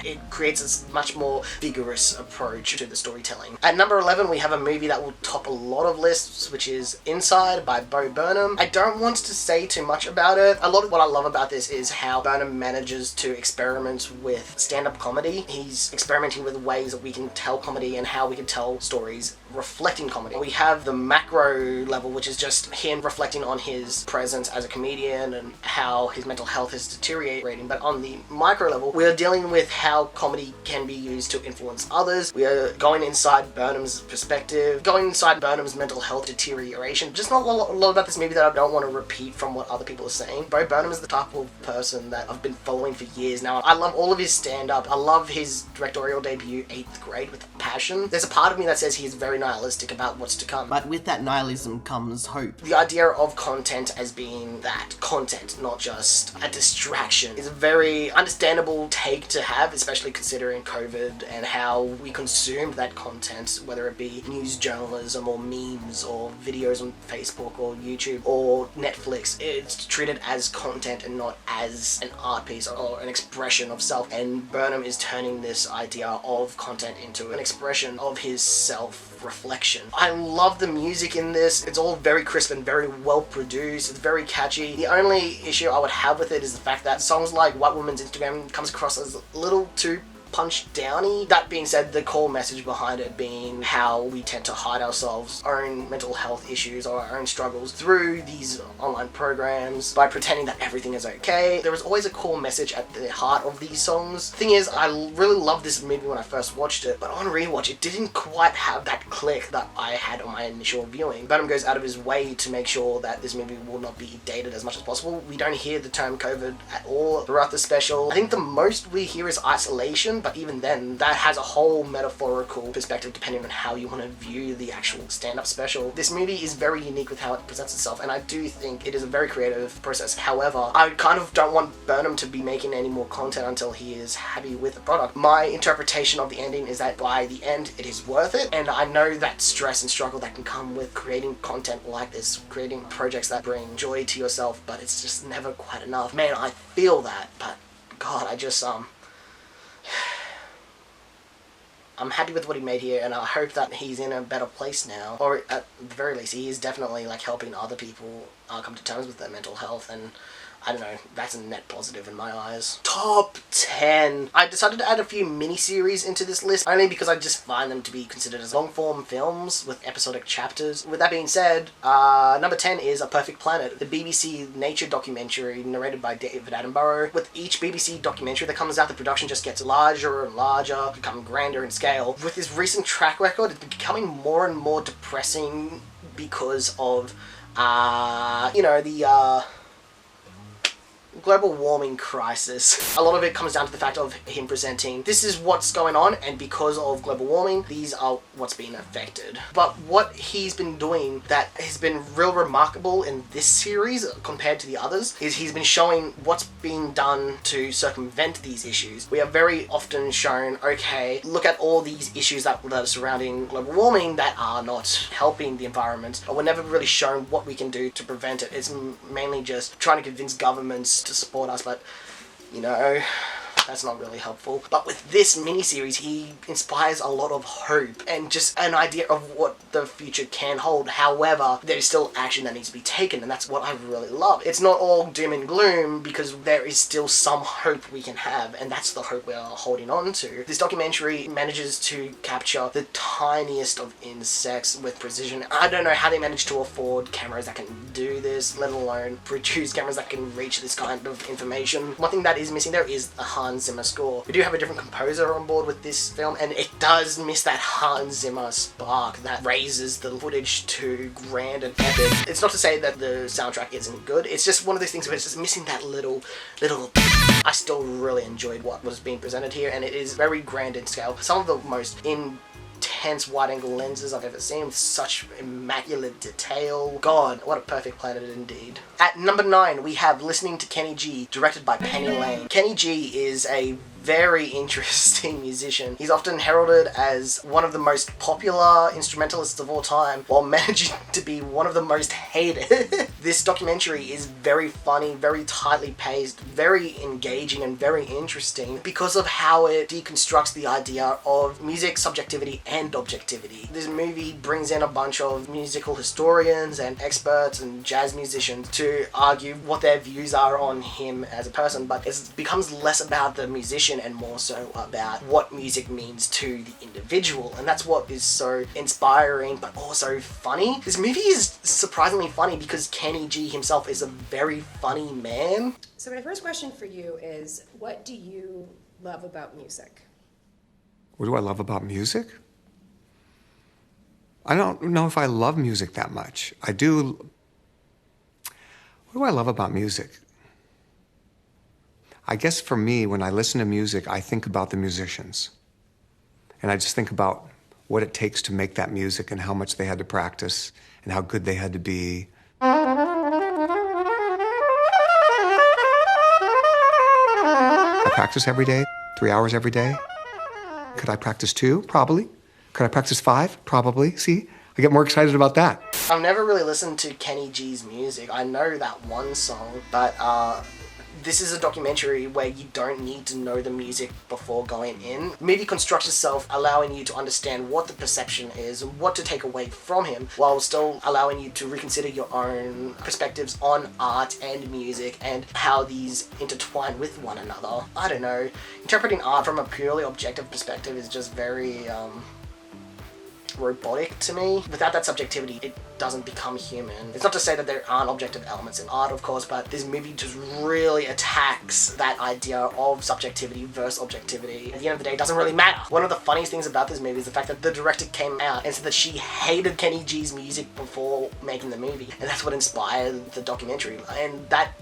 it creates a much more vigorous approach to the storytelling. At number 11, we have a movie that will top a lot of lists, which is Inside by Bo Burnham. I don't want to say too much about it. A lot of what I love about this is how Burnham manages to experiment with stand-up comedy. He's experimenting with ways that we can tell comedy and how we can tell stories reflecting comedy. We have the macro level, which is just him reflecting on his presence as a comedian and how his mental health is deteriorating. But on the micro level, we are dealing with how comedy can be used to influence others. We are going inside Burnham's perspective, going inside Burnham's mental health deterioration. Just not a lot about this movie that I don't want to repeat from what other people are saying. Bo Burnham is the type of person that I've been following for years now. I love all of his stand-up. I love his directorial debut, 8th Grade, with passion. There's a part of me that says he's very nihilistic about what's to come. But with that nihilism comes hope. The idea of content as being that content, not just a distraction, is a very understandable take to have, especially considering COVID and how we consumed that content, whether it be news journalism or memes or videos on Facebook or YouTube or Netflix. It's treated as content and not as an art piece or an expression of self. And Burnham is turning this idea of content into an expression of his self-reflection. I love the music in this. It's all very crisp and very well produced. It's very catchy. The only issue I would have with it is the fact that songs like White Woman's Instagram comes across as a little too punch downy. That being said, the core message behind it being how we tend to hide ourselves, our own mental health issues or our own struggles through these online programs by pretending that everything is okay. There was always a core message at the heart of these songs. Thing is, I really loved this movie when I first watched it, but on rewatch it didn't quite have that click that I had on my initial viewing. Burnham goes out of his way to make sure that this movie will not be dated as much as possible. We don't hear the term COVID at all throughout the special. I think the most we hear is isolation, but even then, that has a whole metaphorical perspective depending on how you want to view the actual stand-up special. This movie is very unique with how it presents itself, and I do think it is a very creative process. However, I kind of don't want Burnham to be making any more content until he is happy with the product. My interpretation of the ending is that by the end, it is worth it, and I know that stress and struggle that can come with creating content like this, creating projects that bring joy to yourself, but it's just never quite enough. Man, I feel that, but God, I'm happy with what he made here, and I hope that he's in a better place now, or at the very least he is definitely like helping other people come to terms with their mental health, and I don't know, that's a net positive in my eyes. Top 10. I decided to add a few mini-series into this list, only because I just find them to be considered as long-form films with episodic chapters. With that being said, number 10 is A Perfect Planet, the BBC nature documentary narrated by David Attenborough. With each BBC documentary that comes out, the production just gets larger and larger, become grander in scale. With his recent track record, it's becoming more and more depressing because of, the global warming crisis. A lot of it comes down to the fact of him presenting, this is what's going on, and because of global warming, these are what's being affected. But what he's been doing that has been real remarkable in this series compared to the others is he's been showing what's being done to circumvent these issues. We are very often shown, okay, look at all these issues that are surrounding global warming that are not helping the environment, but we're never really shown what we can do to prevent it. It's mainly just trying to convince governments to support us, but that's not really helpful. But with this miniseries, he inspires a lot of hope and just an idea of what the future can hold. However, there's still action that needs to be taken, and that's what I really love. It's not all doom and gloom, because there is still some hope we can have, and that's the hope we are holding on to. This documentary manages to capture the tiniest of insects with precision. I don't know how they manage to afford cameras that can do this, let alone produce cameras that can reach this kind of information. One thing that is missing there is a Hans Zimmer score. We do have a different composer on board with this film, and it does miss that Hans Zimmer spark that raises the footage to grand and epic. It's not to say that the soundtrack isn't good, it's just one of those things where it's just missing that little I still really enjoyed what was being presented here, and it is very grand in scale. Some of the most intense wide-angle lenses I've ever seen, with such immaculate detail. God, what a perfect planet indeed. At number 9, we have Listening to Kenny G, directed by Penny Lane. Kenny G is a very interesting musician. He's often heralded as one of the most popular instrumentalists of all time, while managing to be one of the most hated. This documentary is very funny, very tightly paced, very engaging, and very interesting because of how it deconstructs the idea of music, subjectivity, and objectivity. This movie brings in a bunch of musical historians and experts and jazz musicians to argue what their views are on him as a person, but it becomes less about the musician and more so about what music means to the individual, and that's what is so inspiring but also funny. This movie is surprisingly funny because Kenny G himself is a very funny man. So my first question for you is, what do you love about music? What do I love about music? I don't know if I love music that much. I do. What do I love about music? I guess for me, when I listen to music, I think about the musicians. And I just think about what it takes to make that music and how much they had to practice and how good they had to be. I practice every day, 3 hours every day. Could I practice 2? Probably. Could I practice 5? Probably. See? I get more excited about that. I've never really listened to Kenny G's music. I know that one song, but this is a documentary where you don't need to know the music before going in. The movie constructs itself allowing you to understand what the perception is and what to take away from him, while still allowing you to reconsider your own perspectives on art and music and how these intertwine with one another. I don't know. Interpreting art from a purely objective perspective is just very robotic to me. Without that subjectivity, it doesn't become human. It's not to say that there aren't objective elements in art, of course, but this movie just really attacks that idea of subjectivity versus objectivity. At the end of the day, it doesn't really matter. One of the funniest things about this movie is the fact that the director came out and said that she hated Kenny G's music before making the movie, and that's what inspired the documentary. And that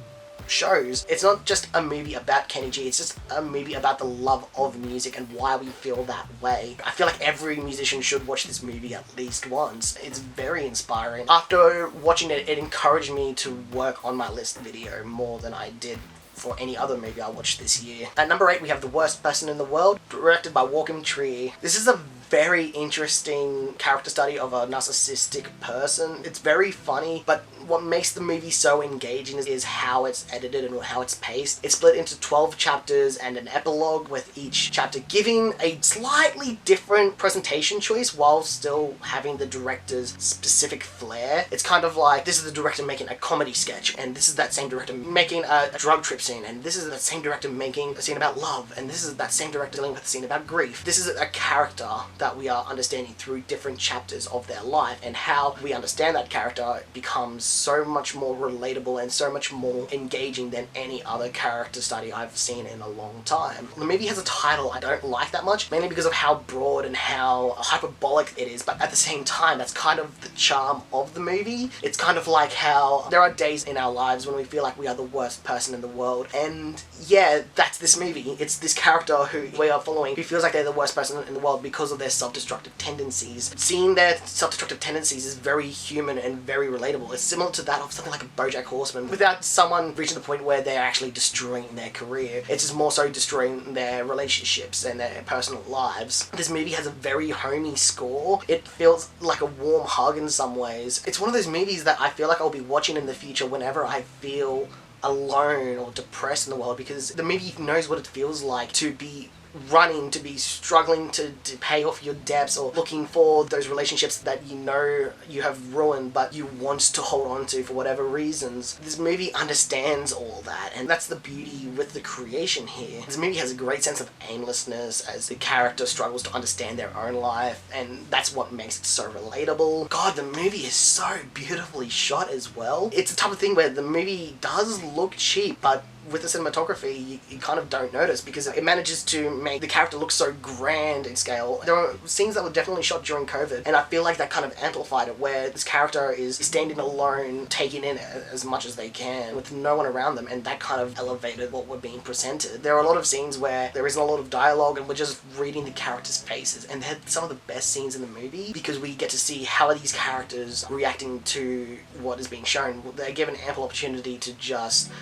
shows it's not just a movie about Kenny G, it's just a movie about the love of music and why we feel that way. I feel like every musician should watch this movie at least once. It's very inspiring. After watching it, it encouraged me to work on my list video more than I did for any other movie I watched this year. At number 8, we have The Worst Person in the World, directed by Joachim Trier. This is a very interesting character study of a narcissistic person. It's very funny, but what makes the movie so engaging is how it's edited and how it's paced. It's split into 12 chapters and an epilogue, with each chapter giving a slightly different presentation choice while still having the director's specific flair. It's kind of like, this is the director making a comedy sketch, and this is that same director making a drug trip scene, and this is that same director making a scene about love, and this is that same director dealing with a scene about grief. This is a character that we are understanding through different chapters of their life, and how we understand that character becomes so much more relatable and so much more engaging than any other character study I've seen in a long time. The movie has a title I don't like that much, mainly because of how broad and how hyperbolic it is, but at the same time, that's kind of the charm of the movie. It's kind of like how there are days in our lives when we feel like we are the worst person in the world, and yeah, that's this movie. It's this character who we are following who feels like they're the worst person in the world because of their self-destructive tendencies. Seeing their self-destructive tendencies is very human and very relatable. It's similar to that of something like a BoJack Horseman, without someone reaching the point where they're actually destroying their career. It's just more so destroying their relationships and their personal lives. This movie has a very homey score. It feels like a warm hug in some ways. It's one of those movies that I feel like I'll be watching in the future whenever I feel alone or depressed in the world, because the movie knows what it feels like to be running, to be struggling to pay off your debts, or looking for those relationships that you know you have ruined but you want to hold on to for whatever reasons. This movie understands all that, and that's the beauty with the creation here. This movie has a great sense of aimlessness as the character struggles to understand their own life, and that's what makes it so relatable. God, the movie is so beautifully shot as well. It's the type of thing where the movie does look cheap, but with the cinematography, you kind of don't notice, because it manages to make the character look so grand in scale. There are scenes that were definitely shot during COVID, and I feel like that kind of amplified it, where this character is standing alone, taking in as much as they can, with no one around them, and that kind of elevated what we're being presented. There are a lot of scenes where there isn't a lot of dialogue, and we're just reading the characters' faces, and they're some of the best scenes in the movie, because we get to see how are these characters reacting to what is being shown. They're given ample opportunity to just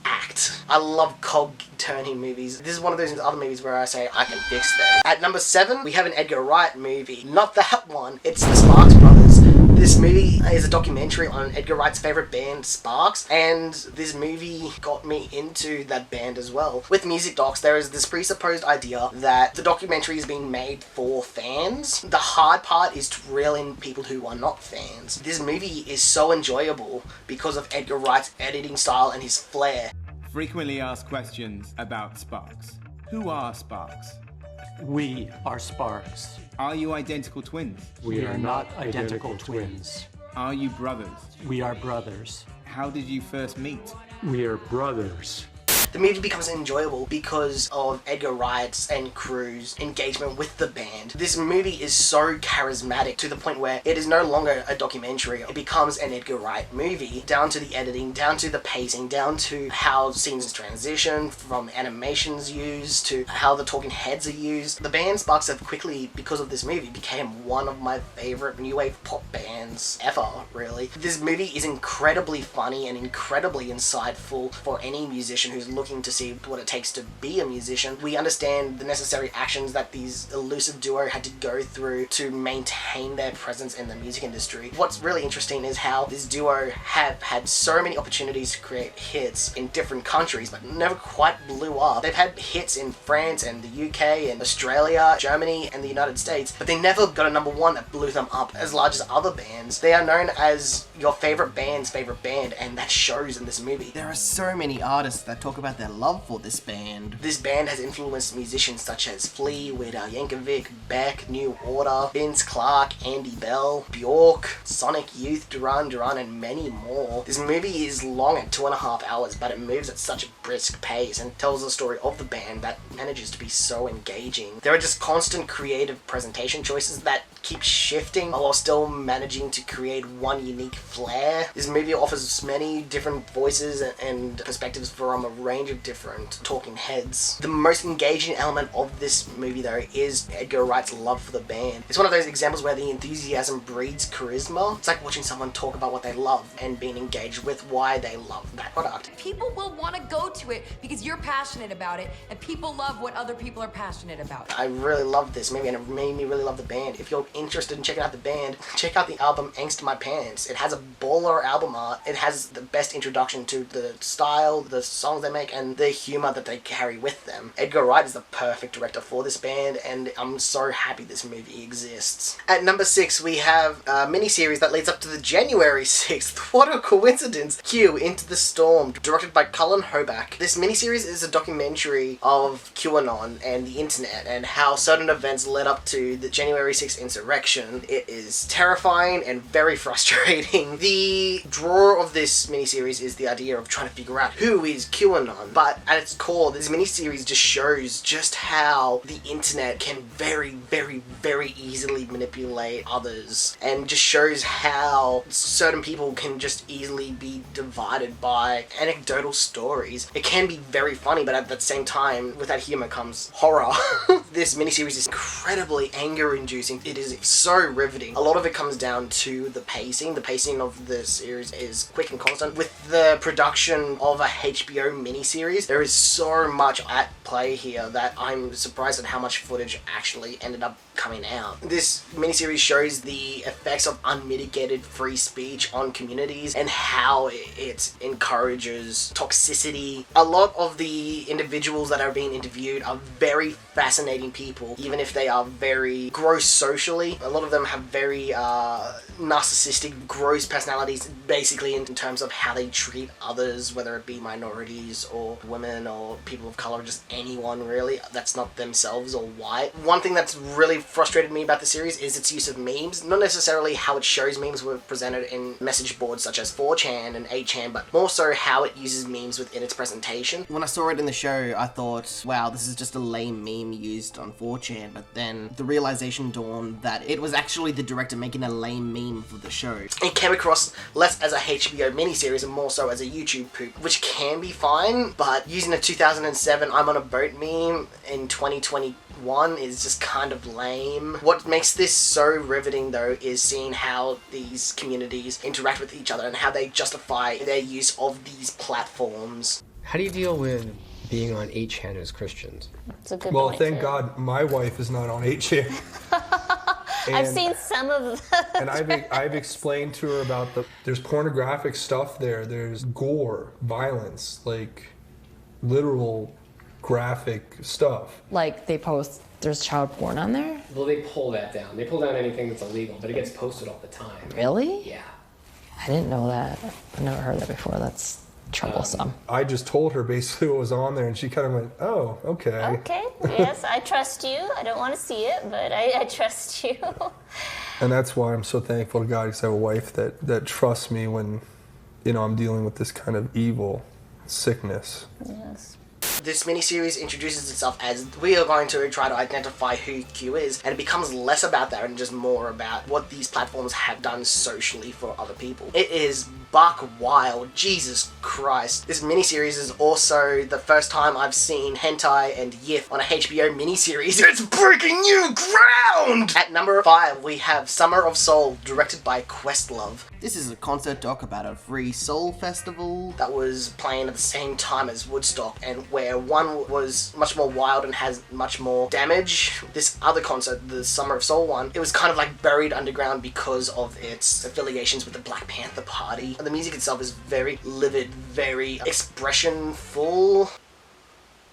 act. I love cog-turning movies. This is one of those other movies where I say I can fix them. At number 7, we have an Edgar Wright movie. Not that one, it's the Sparks Brothers. This movie is a documentary on Edgar Wright's favourite band, Sparks, and this movie got me into that band as well. With music docs, there is this presupposed idea that the documentary is being made for fans. The hard part is to reel in people who are not fans. This movie is so enjoyable because of Edgar Wright's editing style and his flair. Frequently asked questions about Sparks. Who are Sparks? We are Sparks. Are you identical twins? We are not identical twins. Are you brothers? We are brothers. How did you first meet? We are brothers. The movie becomes enjoyable because of Edgar Wright's and crew's engagement with the band. This movie is so charismatic to the point where it is no longer a documentary. It becomes an Edgar Wright movie, down to the editing, down to the pacing, down to how scenes transition from animations used to how the talking heads are used. The band Sparks have quickly, because of this movie, became one of my favorite new wave pop bands ever, really. This movie is incredibly funny and incredibly insightful for any musician who's looking to see what it takes to be a musician. We understand the necessary actions that these elusive duo had to go through to maintain their presence in the music industry. What's really interesting is how this duo have had so many opportunities to create hits in different countries, but never quite blew up. They've had hits in France and the UK and Australia, Germany and the United States, but they never got a number one that blew them up as large as other bands. They are known as your favorite band's favorite band, and that shows in this movie. There are so many artists that talk about their love for this band. This band has influenced musicians such as Flea, Weird Al Yankovic, Beck, New Order, Vince Clarke, Andy Bell, Bjork, Sonic Youth, Duran Duran, and many more. This movie is long at 2.5 hours, but it moves at such a brisk pace and tells the story of the band that manages to be so engaging. There are just constant creative presentation choices that keep shifting while still managing to create one unique flair. This movie offers many different voices and perspectives from a range of different talking heads. The most engaging element of this movie, though, is Edgar Wright's love for the band. It's one of those examples where the enthusiasm breeds charisma. It's like watching someone talk about what they love and being engaged with why they love that product. People will want to go to it because you're passionate about it, and people love what other people are passionate about. I really loved this movie, and it made me really love the band. If you're interested in checking out the band, check out the album Angst My Pants. It has a baller album art. It has the best introduction to the style, the songs they make, and the humor that they carry with them. Edgar Wright is the perfect director for this band, and I'm so happy this movie exists. At number 6, we have a miniseries that leads up to the January 6th. What a coincidence! Q, Into the Storm, directed by Cullen Hoback. This miniseries is a documentary of QAnon and the internet and how certain events led up to the January 6th insurrection. It is terrifying and very frustrating. The draw of this miniseries is the idea of trying to figure out who is QAnon, but at its core, this miniseries just shows just how the internet can very, very, very easily manipulate others, and just shows how certain people can just easily be divided by anecdotal stories. It can be very funny, but at the same time, with that humor comes horror. This miniseries is incredibly anger-inducing. It is so riveting. A lot of it comes down to the pacing. The pacing of the series is quick and constant. With the production of a HBO miniseries, there is so much at play here that I'm surprised at how much footage actually ended up coming out. This miniseries shows the effects of unmitigated free speech on communities and how it encourages toxicity. A lot of the individuals that are being interviewed are very fascinating people, even if they are very gross socially. A lot of them have very narcissistic, gross personalities, basically in terms of how they treat others, whether it be minorities or women or people of color, just anyone really that's not themselves or white. One thing that's really frustrated me about the series is its use of memes. Not necessarily how it shows memes were presented in message boards such as 4chan and 8chan, but more so how it uses memes within its presentation. When I saw it in the show, I thought, wow, this is just a lame meme used on 4chan, but then the realization dawned that it was actually the director making a lame meme for the show. It came across less as a HBO miniseries and more so as a YouTube poop, which can be fine, but using a 2007 I'm on a boat meme in 2021 is just kind of lame. What makes this so riveting though is seeing how these communities interact with each other and how they justify their use of these platforms. How do you deal with being on 8chan as Christians? That's a good well, point, thank too. God my wife is not on 8chan. I've seen some of and I've explained to her about there's pornographic stuff there. There's gore, violence, like literal graphic stuff. Like they post, there's child porn on there? Well, they pull that down. They pull down anything that's illegal, but it gets posted all the time. Really? Yeah. I didn't know that. I've never heard that before. That's troublesome. I just told her basically what was on there, and she kind of went, oh, okay. Okay, yes, I trust you. I don't want to see it, but I trust you. And that's why I'm so thankful to God, because I have a wife that trusts me when, I'm dealing with this kind of evil sickness. Yes. This miniseries introduces itself as we are going to try to identify who Q is, and it becomes less about that and just more about what these platforms have done socially for other people. It is buck wild. Jesus Christ. This miniseries is also the first time I've seen hentai and yiff on a HBO miniseries. It's breaking new ground! At number 5, we have Summer of Soul, directed by Questlove. This is a concert doc about a free soul festival that was playing at the same time as Woodstock, and where one was much more wild and has much more damage. This other concert, the Summer of Soul one, it was kind of like buried underground because of its affiliations with the Black Panther Party. And the music itself is very livid, very expressionful.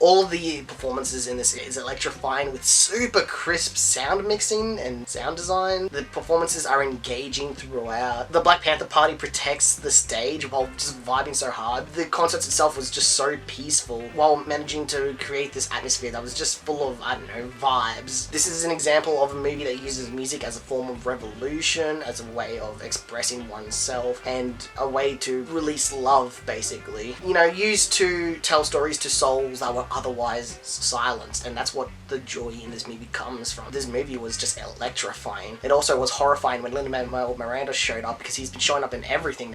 All of the performances in this is electrifying with super crisp sound mixing and sound design. The performances are engaging throughout. The Black Panther Party protects the stage while just vibing so hard. The concert itself was just so peaceful while managing to create this atmosphere that was just full of, I don't know, vibes. This is an example of a movie that uses music as a form of revolution, as a way of expressing oneself, and a way to release love, basically. You know, used to tell stories to souls that were otherwise silenced, and that's what the joy in this movie comes from. This movie was just electrifying. It also was horrifying when Lin-Manuel Miranda showed up, because he's been showing up in everything.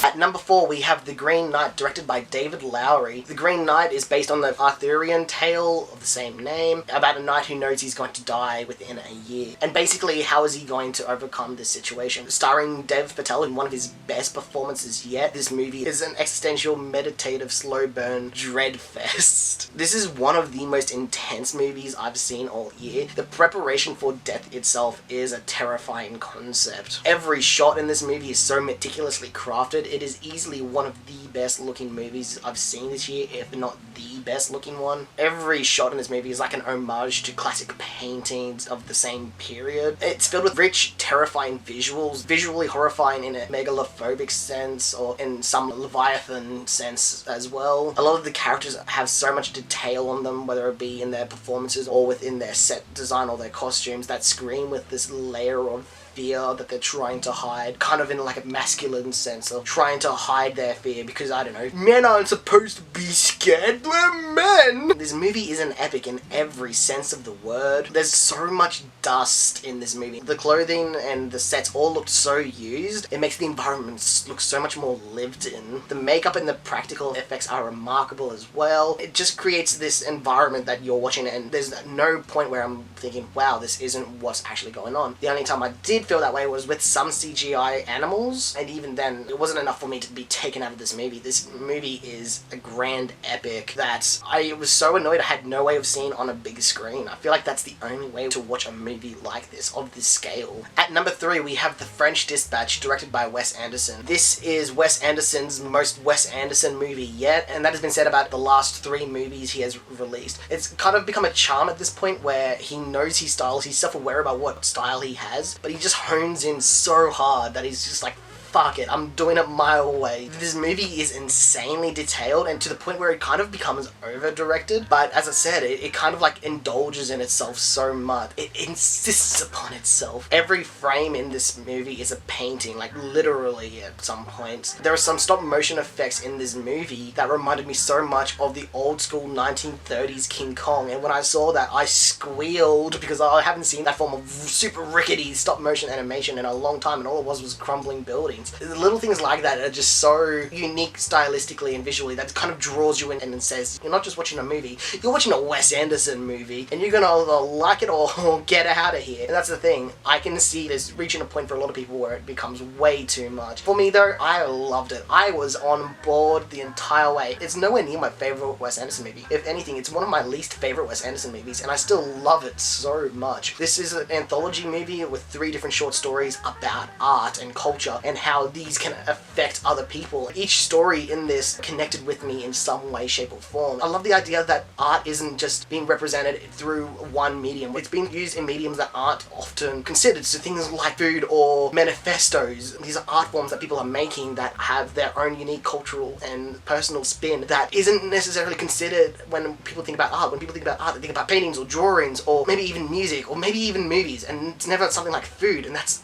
At number 4, we have The Green Knight, directed by David Lowery. The Green Knight is based on the Arthurian tale of the same name, about a knight who knows he's going to die within a year. And basically, how is he going to overcome this situation? Starring Dev Patel in one of his best performances yet, this movie is an existential, meditative, slow burn dread fest. This is one of the most intense movies I've seen all year. The preparation for death itself is a terrifying concept. Every shot in this movie is so meticulously crafted. It is easily one of the best looking movies I've seen this year, if not the best looking one. Every shot in this movie is like an homage to classic paintings of the same period. It's filled with rich, terrifying visuals, visually horrifying in a megalophobic sense, or in some Leviathan sense as well. A lot of the characters have so much detail on them, whether it be in their performances or within their set design or their costumes, that scream with this layer of fear that they're trying to hide, kind of in like a masculine sense of trying to hide their fear, because I don't know, men aren't supposed to be scared, we're men! This movie is an epic in every sense of the word. There's so much dust in this movie. The clothing and the sets all look so used, it makes the environment look so much more lived in. The makeup and the practical effects are remarkable as well. It just creates this environment that you're watching, and there's no point where I'm thinking, wow, this isn't what's actually going on. The only time I did feel that way was with some CGI animals, and even then it wasn't enough for me to be taken out of this movie. This movie is a grand epic that I was so annoyed I had no way of seeing on a big screen. I feel like that's the only way to watch a movie like this, of this scale. At number 3, we have The French Dispatch, directed by Wes Anderson. This is Wes Anderson's most Wes Anderson movie yet, and that has been said about the last 3 movies he has released. It's kind of become a charm at this point where he knows his styles, he's self-aware about what style he has, but he just hones in so hard that he's just like, fuck it, I'm doing it my way. This movie is insanely detailed, and to the point where it kind of becomes over-directed, but as I said, it kind of like indulges in itself so much. It insists upon itself. Every frame in this movie is a painting, like literally at some points. There are some stop-motion effects in this movie that reminded me so much of the old-school 1930s King Kong, and when I saw that, I squealed, because I haven't seen that form of super rickety stop-motion animation in a long time, and all it was crumbling buildings. The little things like that are just so unique stylistically and visually that kind of draws you in and says, you're not just watching a movie, you're watching a Wes Anderson movie, and you're gonna either like it or get out of here. And that's the thing, I can see this reaching a point for a lot of people where it becomes way too much. For me though, I loved it. I was on board the entire way. It's nowhere near my favourite Wes Anderson movie. If anything, it's one of my least favourite Wes Anderson movies, and I still love it so much. This is an anthology movie with 3 different short stories about art and culture, and how these can affect other people. Each story in this connected with me in some way, shape or form. I love the idea that art isn't just being represented through one medium. It's being used in mediums that aren't often considered. So things like food or manifestos. These are art forms that people are making that have their own unique cultural and personal spin that isn't necessarily considered when people think about art. When people think about art, they think about paintings or drawings or maybe even music or maybe even movies, and it's never something like food, and that's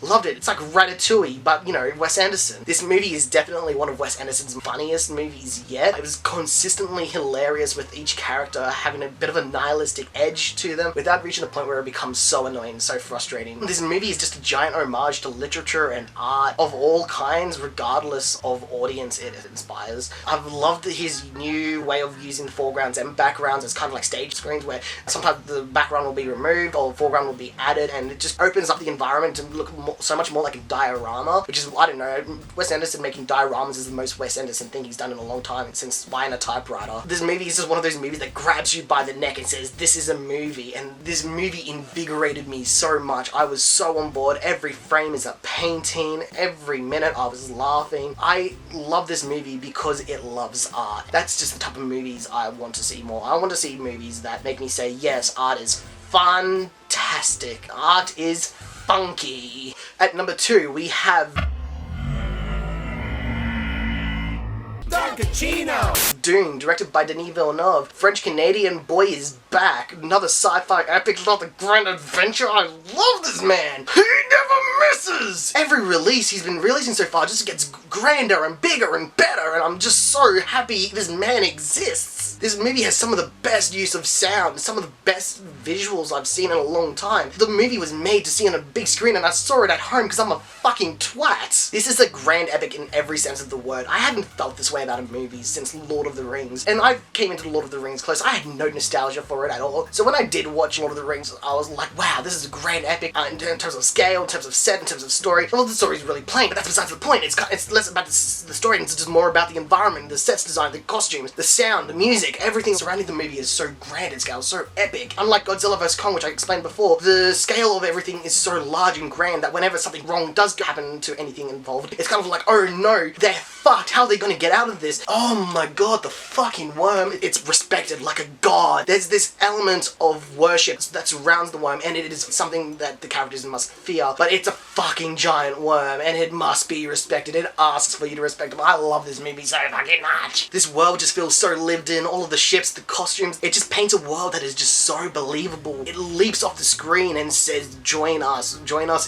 loved it. It's like Ratatouille ratatouille, but, you know, Wes Anderson. This movie is definitely one of Wes Anderson's funniest movies yet. It was consistently hilarious with each character having a bit of a nihilistic edge to them without reaching the point where it becomes so annoying and so frustrating. This movie is just a giant homage to literature and art of all kinds, regardless of audience it inspires. I've loved his new way of using foregrounds and backgrounds as kind of like stage screens, where sometimes the background will be removed or the foreground will be added, and it just opens up the environment to look so much more like a diorama, which is, I don't know, Wes Anderson making dioramas is the most Wes Anderson thing he's done in a long time, since buying a typewriter. This movie is just one of those movies that grabs you by the neck and says, this is a movie, and this movie invigorated me so much. I was so on board. Every frame is a painting. Every minute I was laughing. I love this movie because it loves art. That's just the type of movies I want to see more. I want to see movies that make me say, yes, art is fantastic. Art is funky. At number 2, we have Dune, directed by Denis Villeneuve. French-Canadian boy is back. Another sci-fi epic, another grand adventure. I love this man. He never misses. Every release he's been releasing so far just gets grander and bigger and better, and I'm just so happy this man exists. This movie has some of the best use of sound, some of the best visuals I've seen in a long time. The movie was made to see on a big screen, and I saw it at home because I'm a fucking twat. This is a grand epic in every sense of the word. I hadn't felt this way about a movie since Lord of the Rings, and I came into Lord of the Rings close. I had no nostalgia for it at all. So when I did watch Lord of the Rings, I was like, wow, this is a grand epic in terms of scale, in terms of set, in terms of story. Well, the story's really plain, but that's besides the point. It's less about the story, and it's just more about the environment, the sets design, the costumes, the sound, the music. Everything surrounding the movie is so grand in scale, so epic. Unlike Godzilla vs. Kong, which I explained before, the scale of everything is so large and grand that whenever something wrong does happen to anything involved, it's kind of like, oh no, they're fucked. How are they going to get out of this? Oh my god, the fucking worm. It's respected like a god. There's this element of worship that surrounds the worm, and it is something that the characters must fear, but it's a fucking giant worm, and it must be respected. It asks for you to respect it. I love this movie so fucking much. This world just feels so lived in. All of the ships, the costumes, it just paints a world that is just so believable. It leaps off the screen and says, join us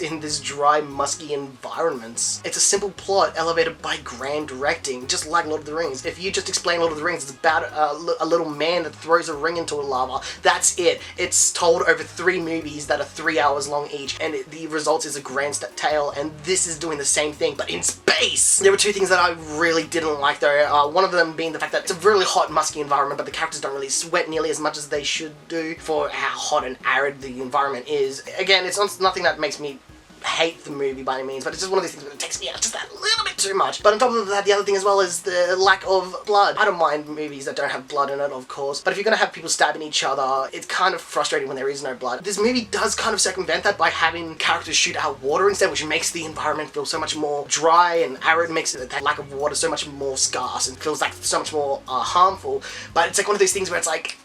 in this dry, musky environments. It's a simple plot elevated by grand directing, just like Lord of the Rings. If you just explain Lord of the Rings, it's about a little man that throws a ring into a lava. That's it. It's told over 3 movies that are 3 hours long each, and the result is a grand tale, and this is doing the same thing, but in space. There were 2 things that I really didn't like though. One of them being the fact that it's a really hot, musky environment, but the characters don't really sweat nearly as much as they should do for how hot and arid the environment is. Again, it's nothing that makes me hate the movie by any means, but it's just one of these things that takes me out just that little bit too much. But on top of that, the other thing as well is the lack of blood. I don't mind movies that don't have blood in it, of course, but if you're gonna have people stabbing each other, it's kind of frustrating when there is no blood. This movie does kind of circumvent that by having characters shoot out water instead, which makes the environment feel so much more dry and arid, makes that lack of water so much more scarce and feels like so much more harmful. But it's like one of those things where it's like,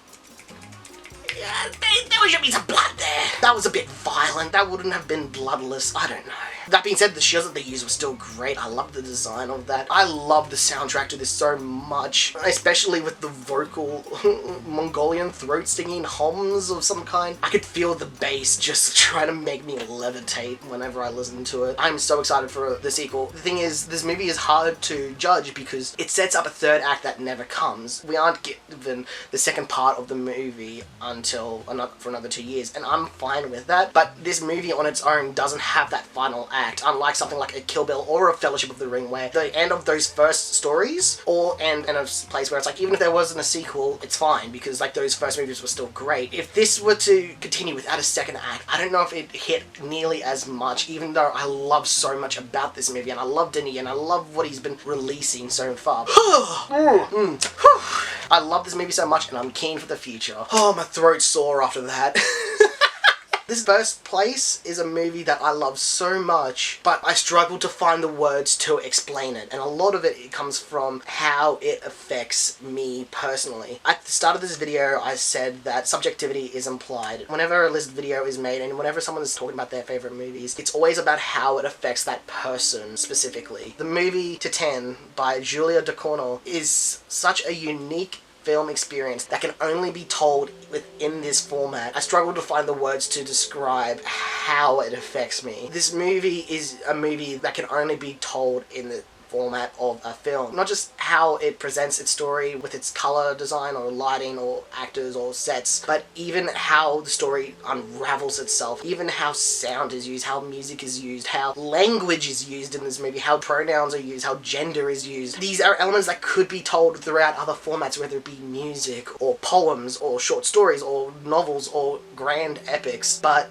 yeah, there should be some blood there. That was a bit violent. That wouldn't have been bloodless. I don't know. That being said, the shields that they used were still great. I love the design of that. I love the soundtrack to this so much, especially with the vocal Mongolian throat singing hums of some kind. I could feel the bass just trying to make me levitate whenever I listen to it. I'm so excited for the sequel. The thing is, this movie is hard to judge because it sets up a 3rd act that never comes. We aren't given the second part of the movie until for another 2 years, and I'm fine with that. But this movie on its own doesn't have that final act, unlike something like a Kill Bill or a Fellowship of the Ring, where the end of those first stories all end in a place where it's like, even if there wasn't a sequel, it's fine, because like those first movies were still great. If this were to continue without a second act, I don't know if it hit nearly as much, even though I love so much about this movie, and I love Denis, and I love what he's been releasing so far. I love this movie so much, and I'm keen for the future. Oh, my throat's sore after that. This First Place is a movie that I love so much, but I struggle to find the words to explain it, and a lot of it comes from how it affects me personally. At the start of this video, I said that subjectivity is implied. Whenever a list video is made, and whenever someone is talking about their favorite movies, it's always about how it affects that person specifically. The movie Titane by Julia Ducournau is such a unique film experience that can only be told within this format. I struggle to find the words to describe how it affects me. This movie is a movie that can only be told in the format of a film. Not just how it presents its story with its color design or lighting or actors or sets, but even how the story unravels itself, even how sound is used, how music is used, how language is used in this movie, how pronouns are used, how gender is used. These are elements that could be told throughout other formats, whether it be music or poems or short stories or novels or grand epics, but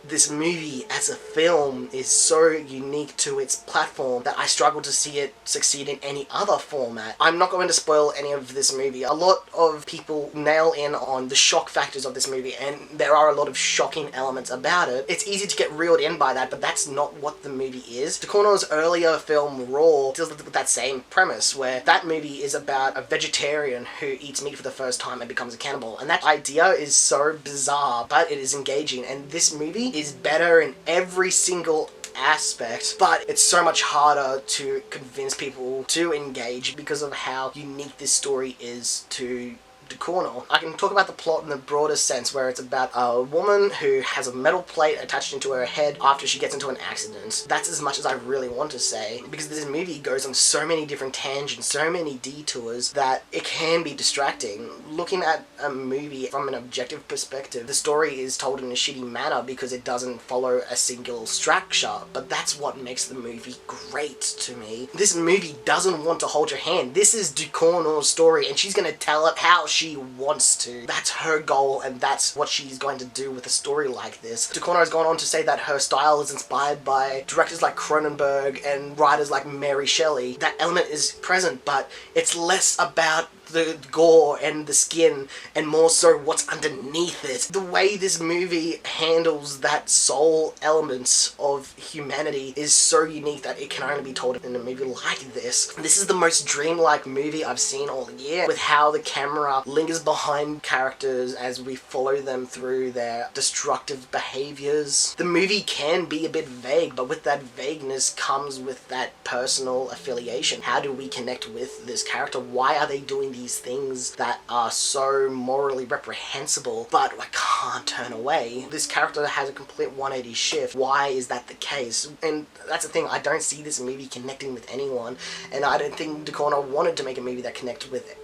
this movie as a film is so unique to its platform that I struggle to see it succeed in any other format. I'm not going to spoil any of this movie. A lot of people nail in on the shock factors of this movie, and there are a lot of shocking elements about it. It's easy to get reeled in by that, but that's not what the movie is. DeCorno's earlier film Raw deals with that same premise, where that movie is about a vegetarian who eats meat for the first time and becomes a cannibal, and that idea is so bizarre, but it is engaging, and this movie is better in every single aspect, but it's so much harder to convince people to engage because of how unique this story is to DeCorno. I can talk about the plot in the broader sense, where it's about a woman who has a metal plate attached into her head after she gets into an accident. That's as much as I really want to say, because this movie goes on so many different tangents, so many detours, that it can be distracting. Looking at a movie from an objective perspective, the story is told in a shitty manner because it doesn't follow a single structure, but that's what makes the movie great to me. This movie doesn't want to hold your hand. This is DeCorno's story, and she's gonna tell it how she wants to. That's her goal, and that's what she's going to do with a story like this. DeCorno has gone on to say that her style is inspired by directors like Cronenberg and writers like Mary Shelley. That element is present, but it's less about the gore and the skin and more so what's underneath it. The way this movie handles that soul elements of humanity is so unique that it can only be told in a movie like this. This is the most dreamlike movie I've seen all year, with how the camera lingers behind characters as we follow them through their destructive behaviors. The movie can be a bit vague, but with that vagueness comes with that personal affiliation. How do we connect with this character? Why are they doing these things that are so morally reprehensible, but I can't turn away? This character has a complete 180 shift. Why is that the case? And that's the thing, I don't see this movie connecting with anyone, and I don't think DeCorno wanted to make a movie that connected with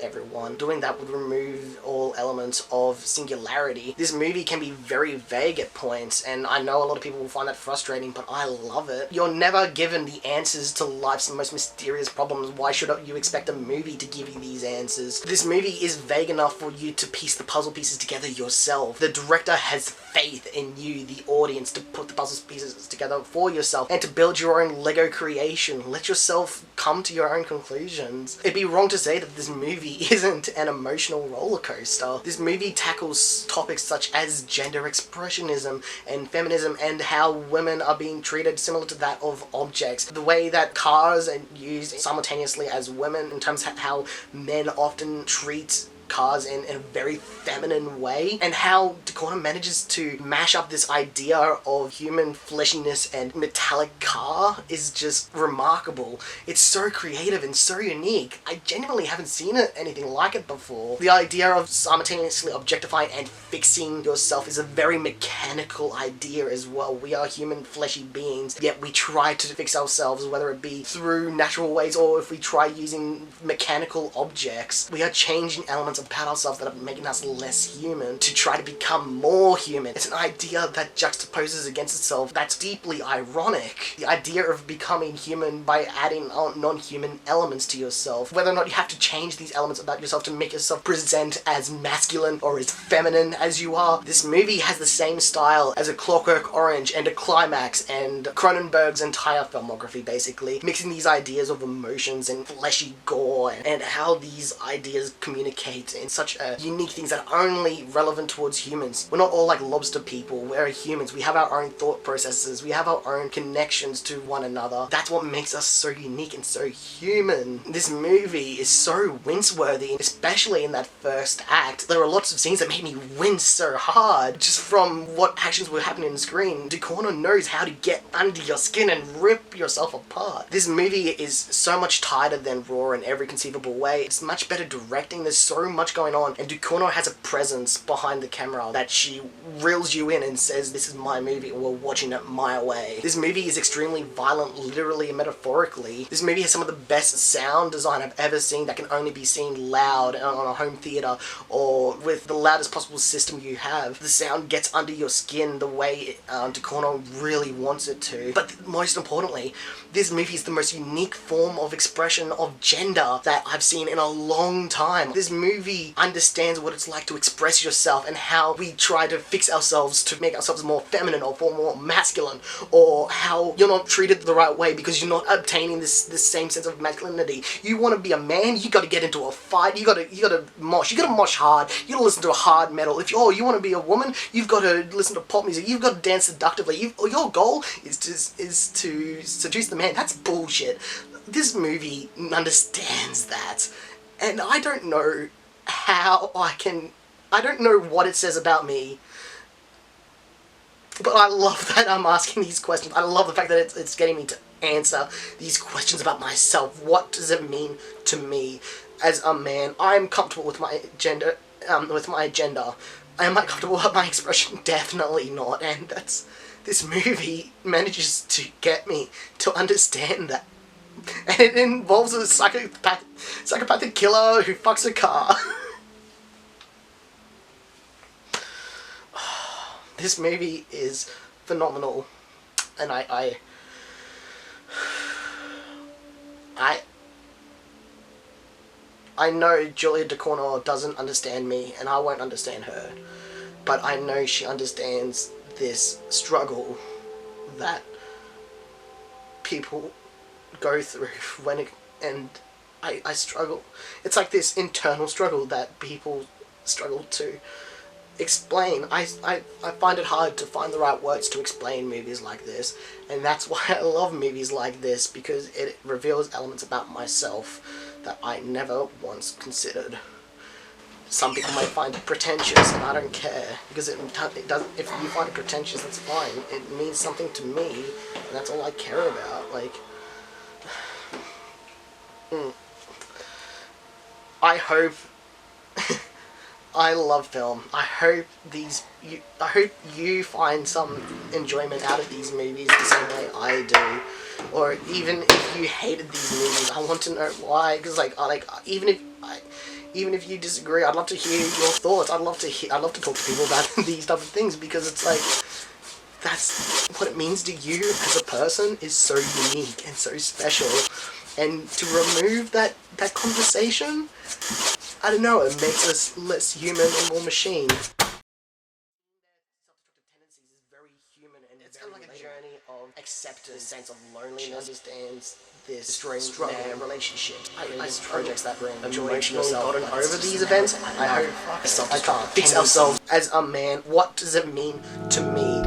everyone. Doing that would remove all elements of singularity. This movie can be very vague at points, and I know a lot of people will find that frustrating, but I love it. You're never given the answers to life's most mysterious problems. Why should you expect a movie to give you these answers? This movie is vague enough for you to piece the puzzle pieces together yourself. The director has faith in you, the audience, to put the puzzle pieces together for yourself and to build your own Lego creation. Let yourself come to your own conclusions. It'd be wrong to say that this movie isn't an emotional roller coaster. This movie tackles topics such as gender expressionism and feminism, and how women are being treated similar to that of objects. The way that cars are used simultaneously as women, in terms of how men often treat cars in a very feminine way, and how DeCorno manages to mash up this idea of human fleshiness and metallic car is just remarkable. It's so creative and so unique. I genuinely haven't seen anything like it before. The idea of simultaneously objectifying and fixing yourself is a very mechanical idea as well. We are human fleshy beings, yet we try to fix ourselves, whether it be through natural ways or if we try using mechanical objects. We are changing elements about ourselves that are making us less human to try to become more human. It's an idea that juxtaposes against itself that's deeply ironic. The idea of becoming human by adding non-human elements to yourself. Whether or not you have to change these elements about yourself to make yourself present as masculine or as feminine as you are. This movie has the same style as A Clockwork Orange and A Climax and Cronenberg's entire filmography, basically. Mixing these ideas of emotions and fleshy gore and how these ideas communicate innate and such unique things that are only relevant towards humans. We're not all like lobster people. We're humans. We have our own thought processes. We have our own connections to one another. That's what makes us so unique and so human. This movie is so wince-worthy, especially in that first act. There are lots of scenes that made me wince so hard just from what actions were happening on the screen. Ducournau knows how to get under your skin and rip yourself apart. This movie is so much tighter than Raw in every conceivable way. It's much better directing. There's so much going on, and Ducournau has a presence behind the camera that she reels you in and says, this is my movie, we're watching it my way. This movie is extremely violent, literally and metaphorically. This movie has some of the best sound design I've ever seen that can only be seen loud on a home theater or with the loudest possible system you have. The sound gets under your skin the way Ducournau really wants it to. But most importantly, this movie is the most unique form of expression of gender that I've seen in a long time. This movie understands what it's like to express yourself and how we try to fix ourselves to make ourselves more feminine or more masculine, or how you're not treated the right way because you're not obtaining this same sense of masculinity. You want to be a man, you gotta get into a fight, you gotta mosh hard, you gotta listen to a hard metal. If you want to be a woman, you've got to listen to pop music, you've got to dance seductively. Your goal is to seduce the man. That's bullshit. This movie understands that, and I don't know how I don't know what it says about me, but I love that I'm asking these questions. I love the fact that it's getting me to answer these questions about myself. What does it mean to me as a man? I'm comfortable with my gender, Am I comfortable with my expression? Definitely not, and this movie manages to get me to understand that. And it involves a psychopathic killer who fucks a car. This movie is phenomenal, and I know Julia Ducournau doesn't understand me, and I won't understand her, but I know she understands this struggle that people go through and I struggle. It's like this internal struggle that people struggle to explain. I find it hard to find the right words to explain movies like this, and that's why I love movies like this, because it reveals elements about myself that I never once considered. Some people might find it pretentious, and I don't care, because it doesn't. If you find it pretentious, that's fine. It means something to me, and that's all I care about. Like, I hope. I love film. I hope you find some enjoyment out of these movies the same way I do. Or even if you hated these movies, I want to know why. Because even if you disagree, I'd love to hear your thoughts. I'd love to talk to people about these type of things, because it's like, that's what it means to you as a person is so unique and so special. And to remove that conversation, I don't know, it makes us less human and more machine. It's kind of like a journey of acceptance, sense of loneliness, understands this strength and relationship. I projects that bring emotionally gotten over these events. I hope I can't fix ourselves as a man. What does it mean to me?